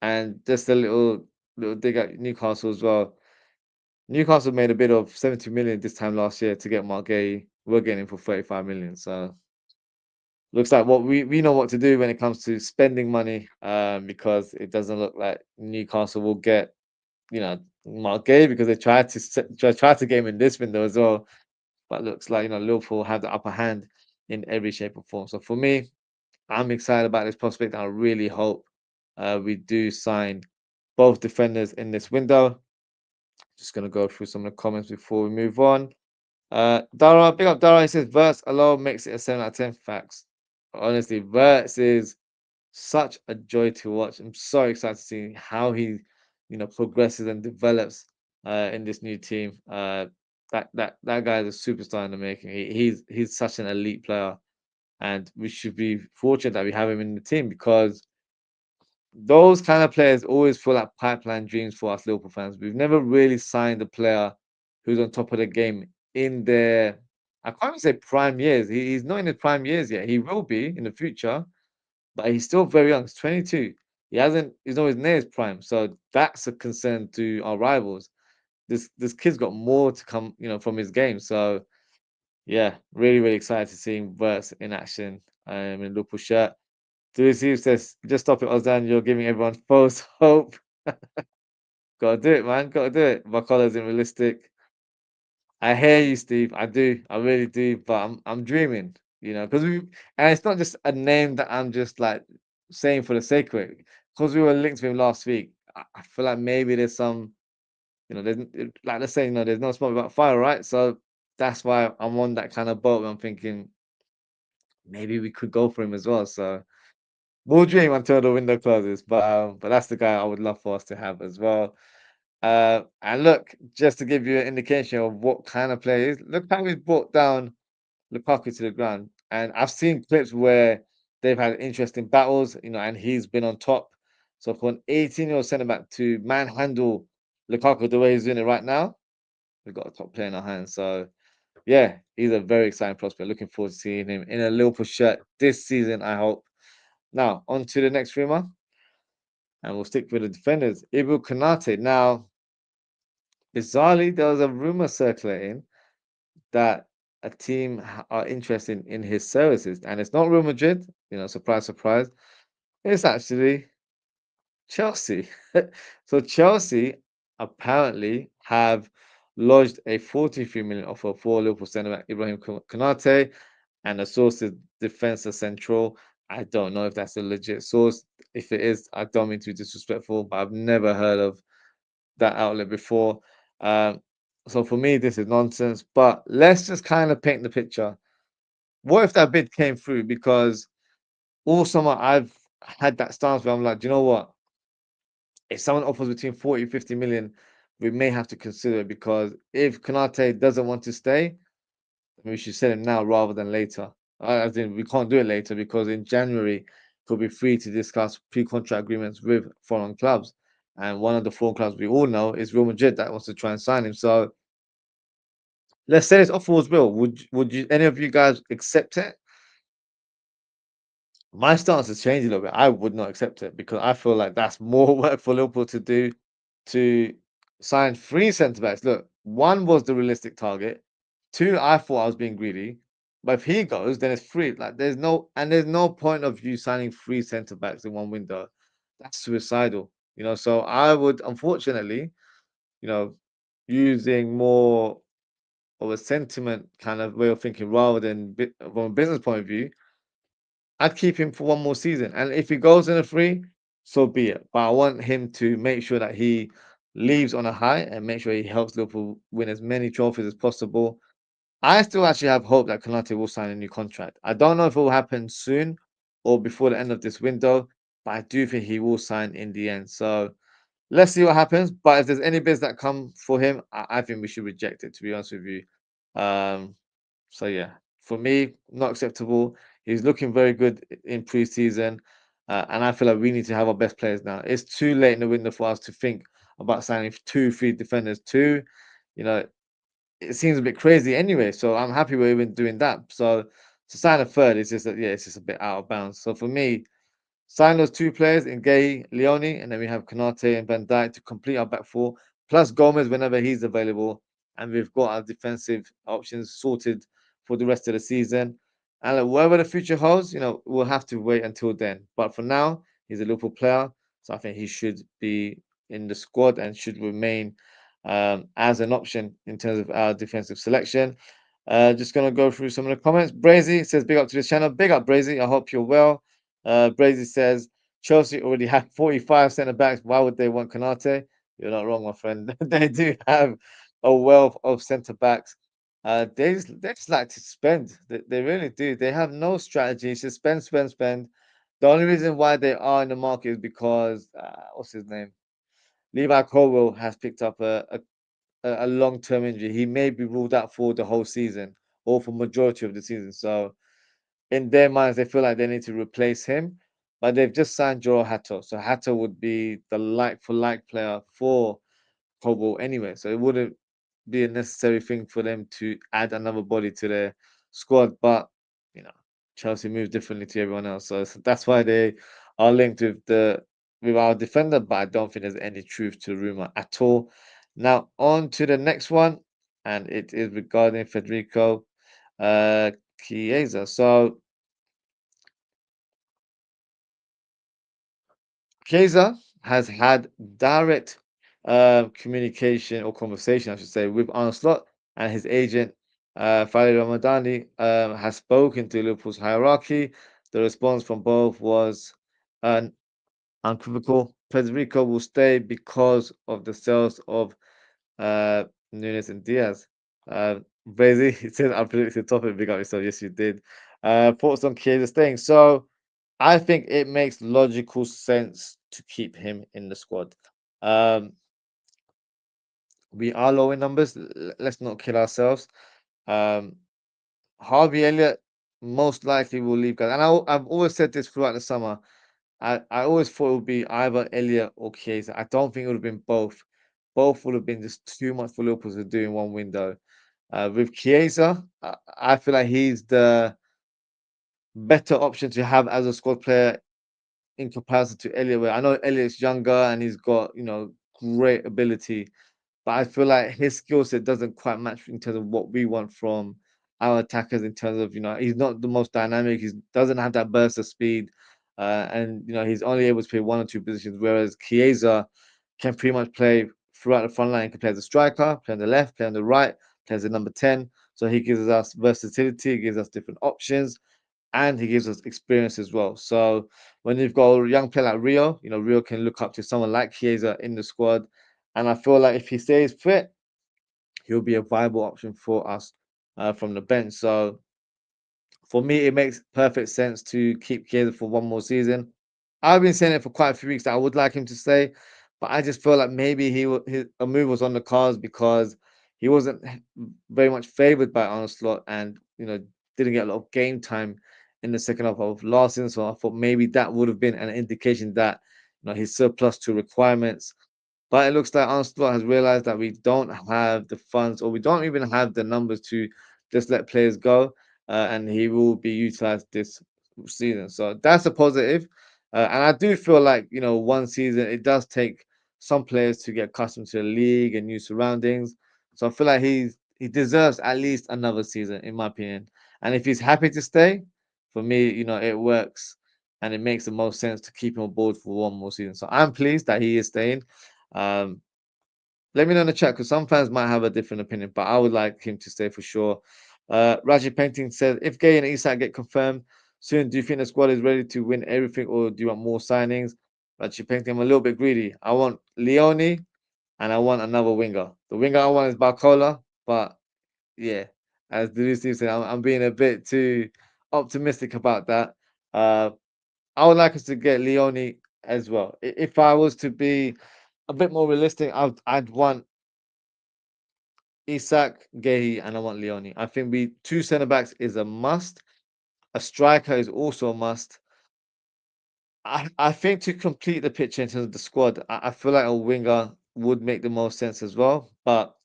S1: And just a little dig at Newcastle as well. Newcastle made a bid of 70 million this time last year to get Marc Guehi. We're getting him for 35 million. So looks like what we know what to do when it comes to spending money. Because it doesn't look like Newcastle will get Marc Guehi because they tried to get him in this window as well. But looks like Liverpool have the upper hand in every shape or form. So for me, I'm excited about this prospect. I really hope we do sign both defenders in this window. Just going to go through some of the comments before we move on. Dara, big up Dara. He says, Verts alone makes it a 7 out of 10. Facts. Honestly, Verts is such a joy to watch. I'm so excited to see how he, progresses and develops in this new team. That guy is a superstar in the making. He's such an elite player, and we should be fortunate that we have him in the team because those kind of players always feel like pipeline dreams for us Liverpool fans. We've never really signed a player who's on top of the game in their, I can't even say prime years. He's not in his prime years yet. He will be in the future, but he's still very young. He's 22. He's nowhere near his prime. So that's a concern to our rivals. This kid's got more to come, from his game. So yeah, really, really excited to see him Verts in action in Liverpool shirt. Steve says, just stop it, Ozan. You're giving everyone false hope. Gotta do it, man. Gotta do it. Barcola isn't realistic. I hear you, Steve. I do. I really do. But I'm dreaming, because and it's not just a name that I'm just like saying for the sake of it. Because we were linked to him last week. I feel like maybe there's some, like let's say, there's no smoke without fire, right? So that's why I'm on that kind of boat. I'm thinking maybe we could go for him as well. So we'll dream until the window closes. But that's the guy I would love for us to have as well. And look, just to give you an indication of what kind of player he is, look how he's brought down Lukaku to the ground. And I've seen clips where they've had interesting battles, and he's been on top. So for an 18-year-old centre back to manhandle Lukaku the way he's doing it right now, we've got a top player in our hands. So yeah, he's a very exciting prospect. Looking forward to seeing him in a Liverpool shirt this season, I hope. Now, on to the next rumour, and we'll stick with the defenders. Ibrahima Konate. Now, bizarrely, there was a rumour circulating that a team are interested in his services, and it's not Real Madrid. Surprise, surprise. It's actually Chelsea. So Chelsea apparently have lodged a 43 million offer for Liverpool centre back Ibrahima Konate, and the source is Defensa Central. I don't know if that's a legit source. If it is, I don't mean to be disrespectful, but I've never heard of that outlet before. Um, so for me, this is nonsense. But let's just kind of paint the picture. What if that bid came through? Because all summer I've had that stance where I'm like, do you know what? If someone offers between 40 and 50 million, we may have to consider it, because if Konate doesn't want to stay, we should sell him now rather than later. As in, we can't do it later, because in January he'll be free to discuss pre-contract agreements with foreign clubs, and one of the foreign clubs we all know is Real Madrid that wants to try and sign him. So let's say this offer was real. Would you any of you guys accept it? My stance has changed a little bit. I would not accept it, because I feel like that's more work for Liverpool to do, to sign three centre backs. Look, one was the realistic target. Two, I thought I was being greedy. But if he goes, then it's free. Like there's no point of you signing three centre backs in one window. That's suicidal. So I would, unfortunately, you know, using more of a sentiment kind of way of thinking rather than from a business point of view, I'd keep him for one more season. And if he goes in a free, so be it. But I want him to make sure that he leaves on a high and make sure he helps Liverpool win as many trophies as possible. I still actually have hope that Konate will sign a new contract. I don't know if it will happen soon or before the end of this window, but I do think he will sign in the end. So let's see what happens. But if there's any bids that come for him, I think we should reject it, to be honest with you. Um, so yeah, for me, not acceptable. He's looking very good in preseason, and I feel like we need to have our best players now. It's too late in the window for us to think about signing two, three defenders. Two, you know, it seems a bit crazy anyway. So I'm happy we're even doing that. So to sign a third is just yeah, it's just a bit out of bounds. So for me, sign those two players in Guehi, Leoni, and then we have Konate and Ben Doak to complete our back four, plus Gomez whenever he's available. And we've got our defensive options sorted for the rest of the season. And like, whatever the future holds, we'll have to wait until then. But for now, he's a Liverpool player. So I think he should be in the squad and should remain as an option in terms of our defensive selection. Just going to go through some of the comments. Brazy says, big up to this channel. Big up, Brazy. I hope you're well. Brazy says, Chelsea already have 45 centre backs. Why would they want Konate? You're not wrong, my friend. They do have a wealth of centre backs. They just like to spend. They really do. They have no strategy. It's just spend, spend, spend. The only reason why they are in the market is because what's his name? Levi Colwell has picked up a long-term injury. He may be ruled out for the whole season or for majority of the season. So in their minds, they feel like they need to replace him, but they've just signed Joe Hato. So Hato would be the like-for-like player for Kobo anyway. So it wouldn't be a necessary thing for them to add another body to their squad. But you know, Chelsea moves differently to everyone else, so that's why they are linked with our defender. But I don't think there's any truth to rumor at all. Now on to the next one, and it is regarding Federico Chiesa. So Chiesa has had direct communication or conversation, I should say, with Arne Slot and his agent, Fadil Ramadani, has spoken to Liverpool's hierarchy. The response from both was unequivocal. Federico will stay because of the sales of uh, Nunes and Diaz. Brazy, it says I predicted the topic. Big up yourself. Yes, you did. Thoughts on Chiesa staying? So I think it makes logical sense to keep him in the squad. Um, we are low in numbers. Let's not kill ourselves. Um, Harvey Elliott most likely will leave, guys. And I've always said this throughout the summer. I always thought it would be either Elliott or Chiesa. I don't think it would have been both. Both would have been just too much for Liverpool to do in one window. With Chiesa, I feel like he's the better option to have as a squad player in comparison to Elliott. Where I know Elliott's younger and he's got great ability, but I feel like his skill set doesn't quite match in terms of what we want from our attackers. In terms of he's not the most dynamic. He doesn't have that burst of speed, and he's only able to play one or two positions. Whereas Chiesa can pretty much play throughout the front line. He can play as a striker, play on the left, play on the right, play as a number 10. So he gives us versatility, he gives us different options, and he gives us experience as well. So when you've got a young player like Rio, Rio can look up to someone like Chiesa in the squad. And I feel like if he stays fit, he'll be a viable option for us from the bench. So for me, it makes perfect sense to keep Chiesa for one more season. I've been saying it for quite a few weeks that I would like him to stay, but I just feel like maybe a move was on the cards because he wasn't very much favoured by Arne Slot and didn't get a lot of game time in the second half of last season. So I thought maybe that would have been an indication that he's surplus to requirements. But it looks like Arne Slot has realized that we don't have the funds or we don't even have the numbers to just let players go, and he will be utilized this season. So that's a positive. And I do feel like, one season, it does take some players to get accustomed to the league and new surroundings. So I feel like he deserves at least another season, in my opinion. And if he's happy to stay, for me, it works and it makes the most sense to keep him on board for one more season. So I'm pleased that he is staying. Um, Let me know in the chat because some fans might have a different opinion, but I would like him to stay for sure. Raji Painting said, if Guehi and Isak get confirmed soon, do you think the squad is ready to win everything or do you want more signings? Raji Painting, I'm a little bit greedy. I want Leoni and I want another winger. The winger I want is Barcola, but yeah, as the Steve said, I'm being a bit too optimistic about that. Uh, I would like us to get Leoni as well. If I was to be a bit more realistic, I'd want Isak, Guehi, and I want Leoni. I think we two centre backs is a must. A striker is also a must. I think to complete the picture in terms of the squad, I feel like a winger would make the most sense as well. But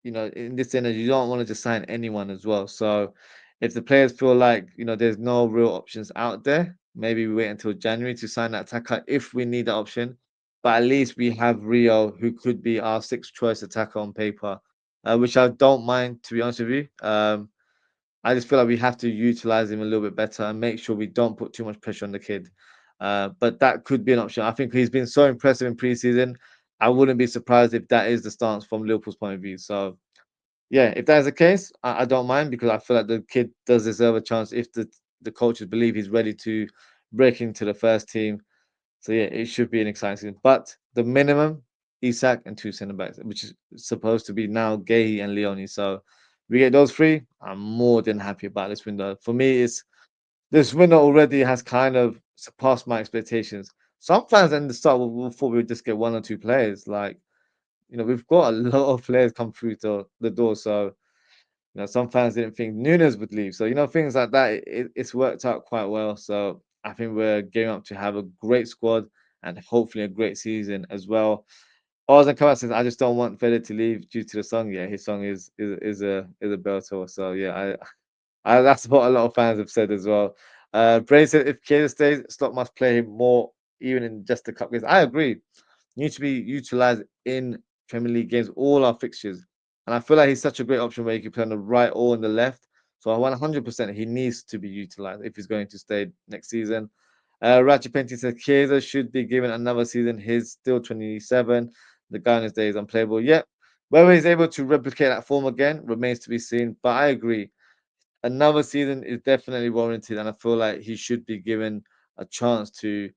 S1: in this end, you don't want to just sign anyone as well. So if the players feel like there's no real options out there, maybe we wait until January to sign that attacker if we need that option. But at least we have Rio, who could be our sixth choice attacker on paper, which I don't mind, to be honest with you. I just feel like we have to utilize him a little bit better and make sure we don't put too much pressure on the kid. But that could be an option. I think he's been so impressive in preseason. I wouldn't be surprised if that is the stance from Liverpool's point of view. So yeah, if that is the case, I don't mind because I feel like the kid does deserve a chance if the coaches believe he's ready to break into the first team. So yeah, it should be an exciting season. But the minimum, Isak and two centre backs, which is supposed to be now Guehi and Leoni. So we get those three. I'm more than happy about this window. For me, it's this window already has kind of surpassed my expectations. Some fans in the start thought we would just get one or two players. Like, we've got a lot of players come through the door. So some fans didn't think Nunes would leave. So, things like that, it's worked out quite well. So I think we're gearing up to have a great squad and hopefully a great season as well. Ours and Karat says, I just don't want Feder to leave due to the song. Yeah, his song is a belter. So yeah, that's what a lot of fans have said as well. Bray said if Chiesa stays, Slot must play him more, even in just the cup games. I agree. Need to be utilized in Premier League games, all our fixtures. And I feel like he's such a great option where he can play on the right or on the left. So 100% he needs to be utilized if he's going to stay next season. Ratchet Painting said Chiesa should be given another season. He's still 27. the guy on his day is unplayable. Yep. Whether he's able to replicate that form again remains to be seen. But I agree, another season is definitely warranted, and I feel like he should be given a chance to,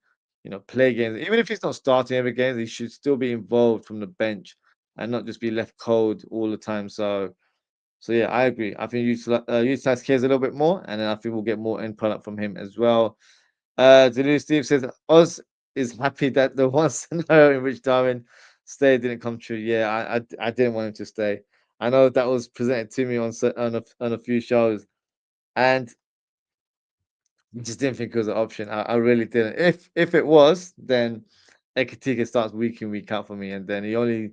S1: play games. Even if he's not starting every game, he should still be involved from the bench and not just be left cold all the time. So yeah, I agree. I think utilize Kiers a little bit more, and then I think we'll get more end product from him as well. Zulu Steve says Oz is happy that the one scenario in which Darwin stayed didn't come true. Yeah, I didn't want him to stay. I know that was presented to me on a few shows, and just didn't think it was an option. I really didn't. If it was, then Ekatike starts week in, week out for me, and then he only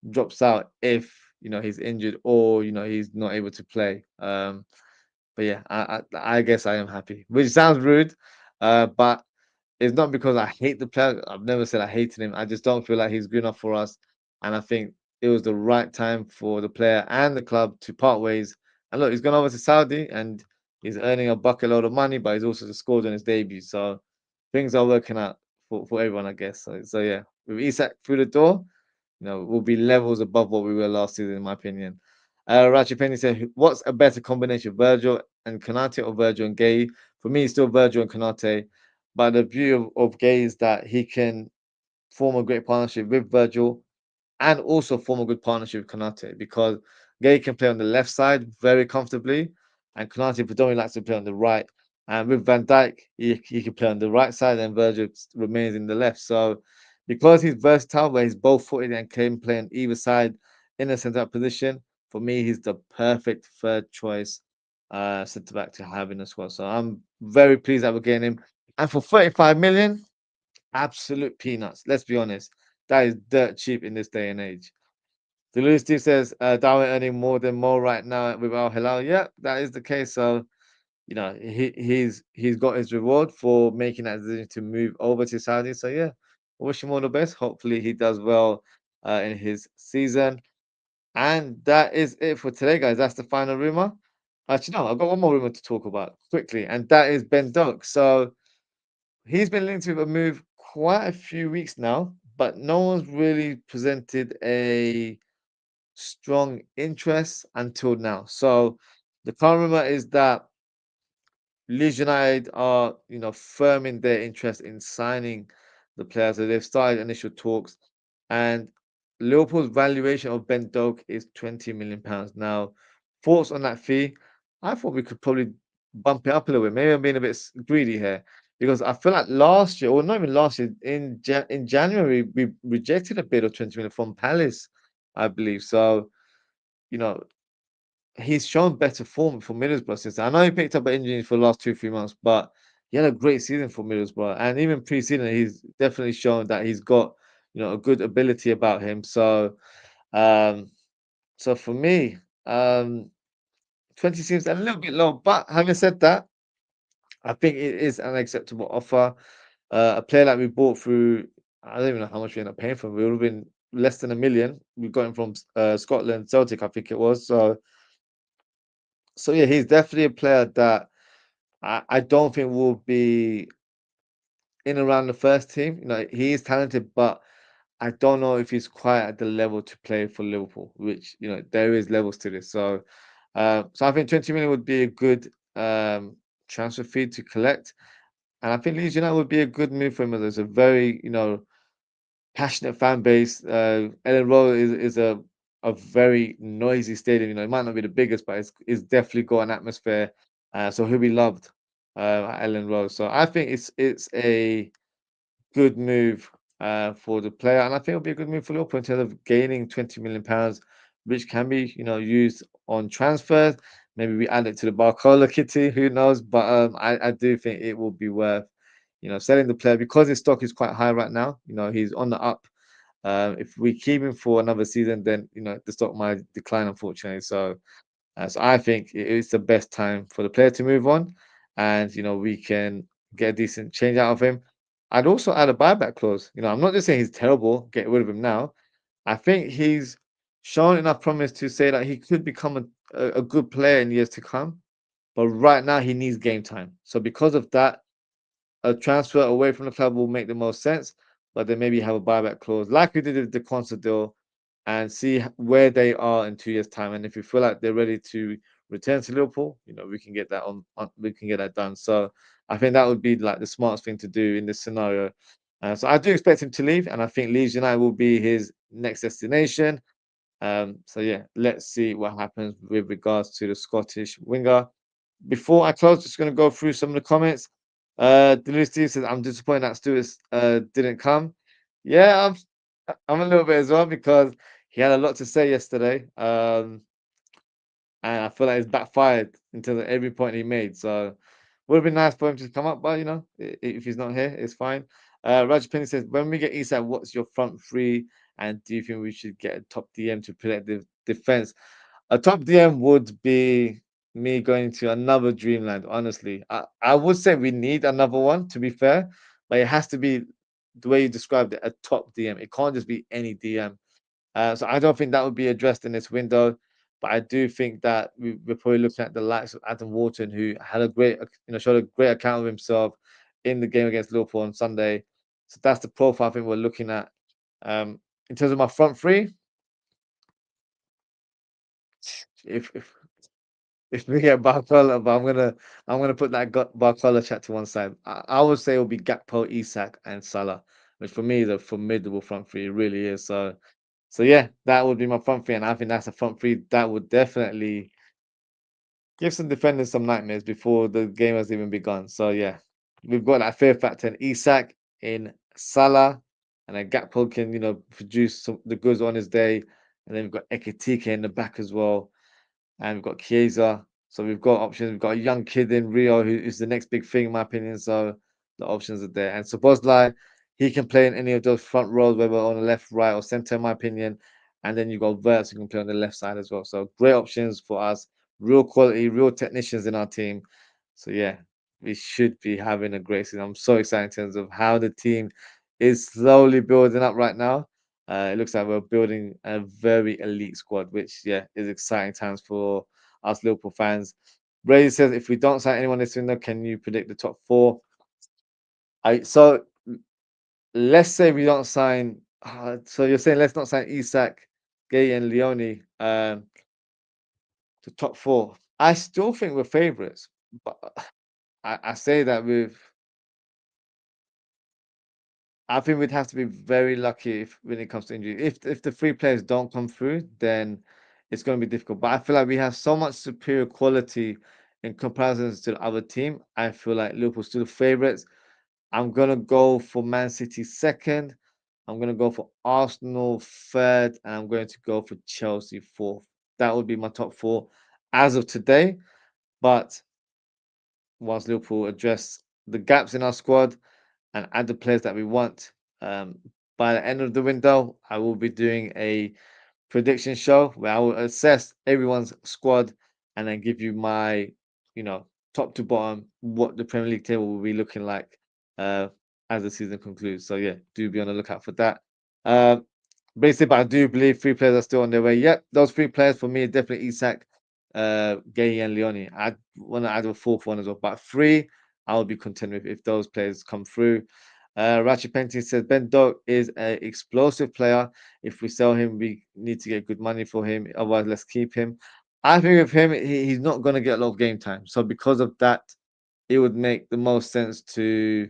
S1: drops out if he's injured or he's not able to play. But yeah, I guess I am happy, which sounds rude, but it's not because I hate the player. I've never said I hated him. I just don't feel like he's good enough for us, and I think it was the right time for the player and the club to part ways. And look, he's gone over to Saudi and he's earning a bucket load of money, but he's also just scored on his debut. So things are working out for everyone, I guess. So yeah, with Isak through the door, we'll be levels above what we were last season, in my opinion. Rachi Penny said, "What's a better combination, Virgil and Konate or Virgil and Guehi?" For me, it's still Virgil and Konate. But the beauty of Guehi is that he can form a great partnership with Virgil and also form a good partnership with Konate because Gay can play on the left side very comfortably, and Konate predominantly likes to play on the right. And with Van Dijk, he can play on the right side, and Virgil remains in the left. So, because he's versatile, where he's both footed and can play on either side in a centre position, for me, he's the perfect third choice centre back to have in the squad. So, I'm very pleased that we're getting him. And for 35 million, absolute peanuts. Let's be honest. That is dirt cheap in this day and age. The Steve says Darwin earning more than Mo right now with Al Hilal. Yeah, that is the case. So he's got his reward for making that decision to move over to Saudi. So yeah, I wish him all the best. Hopefully he does well in his season. And that is it for today, guys. That's the final rumor. Actually, no, I've got one more rumor to talk about quickly, and that is Ben Doak. So he's been linked with a move quite a few weeks now, but no one's really presented a strong interest until now. So the current rumor is that Leeds United are, firm in their interest in signing the player. So they've started initial talks, and Liverpool's valuation of Ben Doak is £20 million. Now, thoughts on that fee? I thought we could probably bump it up a little bit. Maybe I'm being a bit greedy here because I feel like last year, or not even last year, in January, we rejected a bid of 20 million from Palace, I believe. So, you know, he's shown better form for Middlesbrough since then. I know he picked up an injury for the last 2 3 months, but he had a great season for Middlesbrough, and even pre-season, he's definitely shown that he's got a good ability about him. Um, so for me, 20 seems a little bit low. But having said that, I think it is an acceptable offer. A player that we bought through, I don't even know how much we ended up paying for him. We would have been less than 1 million. We got him from Scotland, Celtic, I think it was. So yeah, he's definitely a player that I don't think will be in around the first team. He is talented, but I don't know if he's quite at the level to play for Liverpool, which there is levels to this. So I think 20 million would be a good transfer fee to collect, and I think Leeds United would be a good move for him. As there's a very passionate fan base. Ellen Road is a very noisy stadium. It might not be the biggest, but it's definitely got an atmosphere. So he'll be loved at Ellen Road. So I think it's a good move for the player, and I think it'll be a good move for Liverpool in terms of gaining £20 million, which can be used on transfers. Maybe we add it to the Barcola kitty. Who knows? But I do think it will be worth selling the player because his stock is quite high right now. He's on the up. If we keep him for another season, then the stock might decline, unfortunately. So I think it's the best time for the player to move on, and we can get a decent change out of him. I'd also add a buyback clause. I'm not just saying he's terrible, get rid of him now. I think he's shown enough promise to say that he could become a good player in years to come. But right now he needs game time. So because of that, a transfer away from the club will make the most sense. but then maybe have a buyback clause like we did with the concert deal and see where they are in 2 years' time. And if we feel like they're ready to return to Liverpool, we can get that we can get that done. So I think that would be like the smartest thing to do in this scenario. So I do expect him to leave, and I think Leeds United will be his next destination. So yeah, let's see what happens with regards to the Scottish winger. Before I close, just going to go through some of the comments. Delulu Steve says, I'm disappointed that Stewart didn't come. Yeah, I'm a little bit as well because he had a lot to say yesterday. And I feel like it's backfired in terms of every point he made. So would have been nice for him to come up, but if he's not here, it's fine. Roger Penny says, when we get Isak, what's your front three? And do you think we should get a top DM to protect the defense? A top DM would be me going to another dreamland, honestly. I would say we need another one, to be fair, but it has to be the way you described it, a top DM. It can't just be any DM. So I don't think that would be addressed in this window, but I do think that we're probably looking at the likes of Adam Wharton, who had a great, showed a great account of himself in the game against Liverpool on Sunday. So that's the profile I think we're looking at. In terms of my front three, if if if we get Barcola, but I'm gonna put that Barcola chat to one side. I would say it will be Gakpo, Isak, and Salah, which for me is a formidable front three. It really is. So yeah, that would be my front three, and I think that's a front three that would definitely give some defenders some nightmares before the game has even begun. So yeah, we've got that fear factor in Isak, in Salah, and then Gakpo can produce the goods on his day, and then we've got Ekitike in the back as well, and we've got Chiesa. So we've got options. We've got a young kid in Rio who is the next big thing, in my opinion. So the options are there. And Szoboszlai, he can play in any of those front rows, whether on the left, right, or center, in my opinion. And then you've got Verts who can play on the left side as well. So great options for us. Real quality, real technicians in our team. So yeah, we should be having a great season. I'm so excited in terms of how the team is slowly building up right now. It looks like we're building a very elite squad, which yeah is exciting times for us Liverpool fans. Brady says, if we don't sign anyone this window, can you predict the top four? Let's say we don't sign. So you're saying let's not sign Isak, Guehi, and Leoni to top four. I still think we're favourites, but I say that with. I think we'd have to be very lucky when it comes to injury. If the three players don't come through, then it's going to be difficult. But I feel like we have so much superior quality in comparison to the other team. I feel like Liverpool's still the favourites. I'm gonna go for Man City second. I'm gonna go for Arsenal third, and I'm going to go for Chelsea fourth. That would be my top four as of today. But once Liverpool address the gaps in our squad and add the players that we want, um, by the end of the window, I will be doing a prediction show where I will assess everyone's squad and then give you my, you know, top to bottom what the Premier League table will be looking like uh, as the season concludes. So yeah, do be on the lookout for that. Um, Basically, but I do believe three players are still on their way. Yep, those three players for me are definitely Isak, Guehi, and Leoni. I want to add a fourth one as well, but three I will be content with if those players come through. Ratchet Painting says Ben Doak is an explosive player. If we sell him, we need to get good money for him. Otherwise, let's keep him. I think with him, he's not going to get a lot of game time. So because of that, it would make the most sense to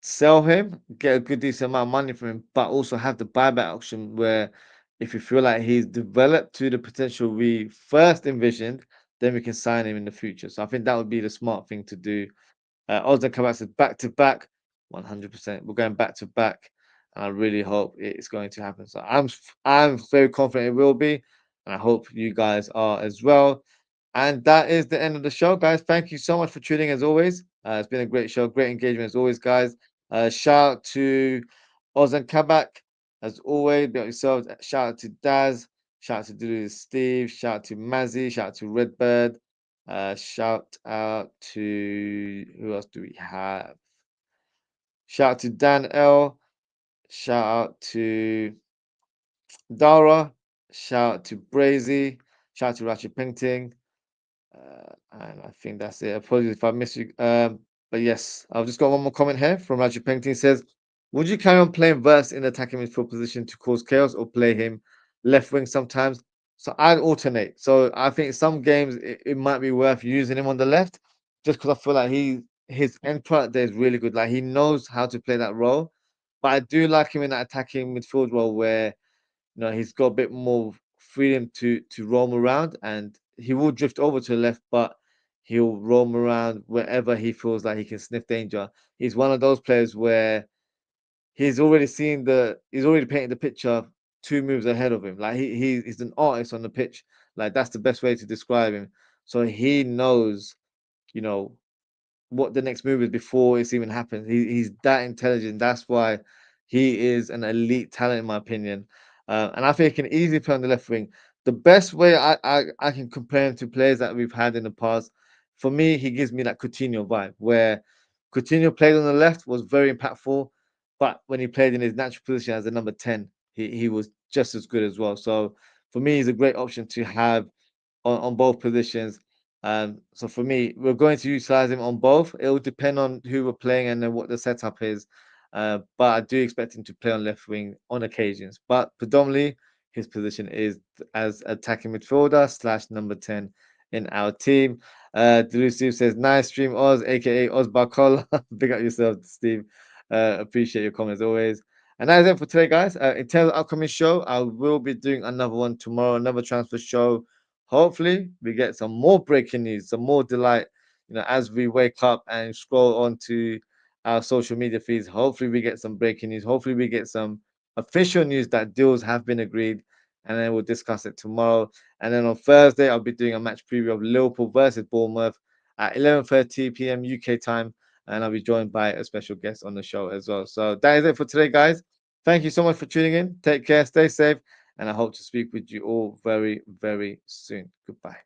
S1: sell him, get a good decent amount of money from him, but also have the buyback option where if you feel like he's developed to the potential we first envisioned, then we can sign him in the future. So I think that would be the smart thing to do. Ozan Kabak says back to back, 100%. We're going back to back, and I really hope it's going to happen. So I'm very confident it will be, and I hope you guys are as well. And that is the end of the show, guys. Thank you so much for tuning as always. It's been a great show, great engagement as always, guys. Shout out to Ozan Kabak as always. Be out yourselves. Shout out to Daz. Shout out to Dulu Steve. Shout out to Mazzy. Shout out to Redbird. Shout out to who else do we have? Shout out to Dan L. Shout out to Dara. Shout out to Brazy. Shout out to Ratchet Painting. And I think that's it. Apologies if I missed you. But yes, I've just got one more comment here from Ratchet Painting. It says, Would you carry on playing Verse in the attacking midfield position to cause chaos, or play him left wing sometimes? So I'd alternate. So I think some games it might be worth using him on the left, just because I feel like his end product there is really good. Like he knows how to play that role. But I do like him in that attacking midfield role where he's got a bit more freedom to roam around, and he will drift over to the left, but he'll roam around wherever he feels like he can sniff danger. He's one of those players where he's already painted the picture two moves ahead of him. Like he's an artist on the pitch. Like that's the best way to describe him. So he knows, you know, what the next move is before it's even happened. He's that intelligent. That's why he is an elite talent, in my opinion. And I think he can easily play on the left wing. The best way I can compare him to players that we've had in the past, for me, he gives me that Coutinho vibe, where Coutinho played on the left, was very impactful, but when he played in his natural position as a number 10, he was just as good as well. So for me, he's a great option to have on both positions. So for me, we're going to utilize him on both. It will depend on who we're playing and then what the setup is. But I do expect him to play on left wing on occasions. But predominantly, his position is as attacking midfielder slash number 10 in our team. Delusive says, nice stream, Oz, aka Oz Barcola. Big up yourself, Steve. Appreciate your comments always. And that is it for today, guys. In terms of upcoming show, I will be doing another one tomorrow, another transfer show. Hopefully, we get some more breaking news, some more delight, as we wake up and scroll onto our social media feeds. Hopefully, we get some breaking news. Hopefully, we get some official news that deals have been agreed, and then we'll discuss it tomorrow. And then on Thursday, I'll be doing a match preview of Liverpool versus Bournemouth at 11:30 p.m. UK time, and I'll be joined by a special guest on the show as well. So that is it for today, guys. Thank you so much for tuning in. Take care, stay safe, and I hope to speak with you all very, very soon. Goodbye.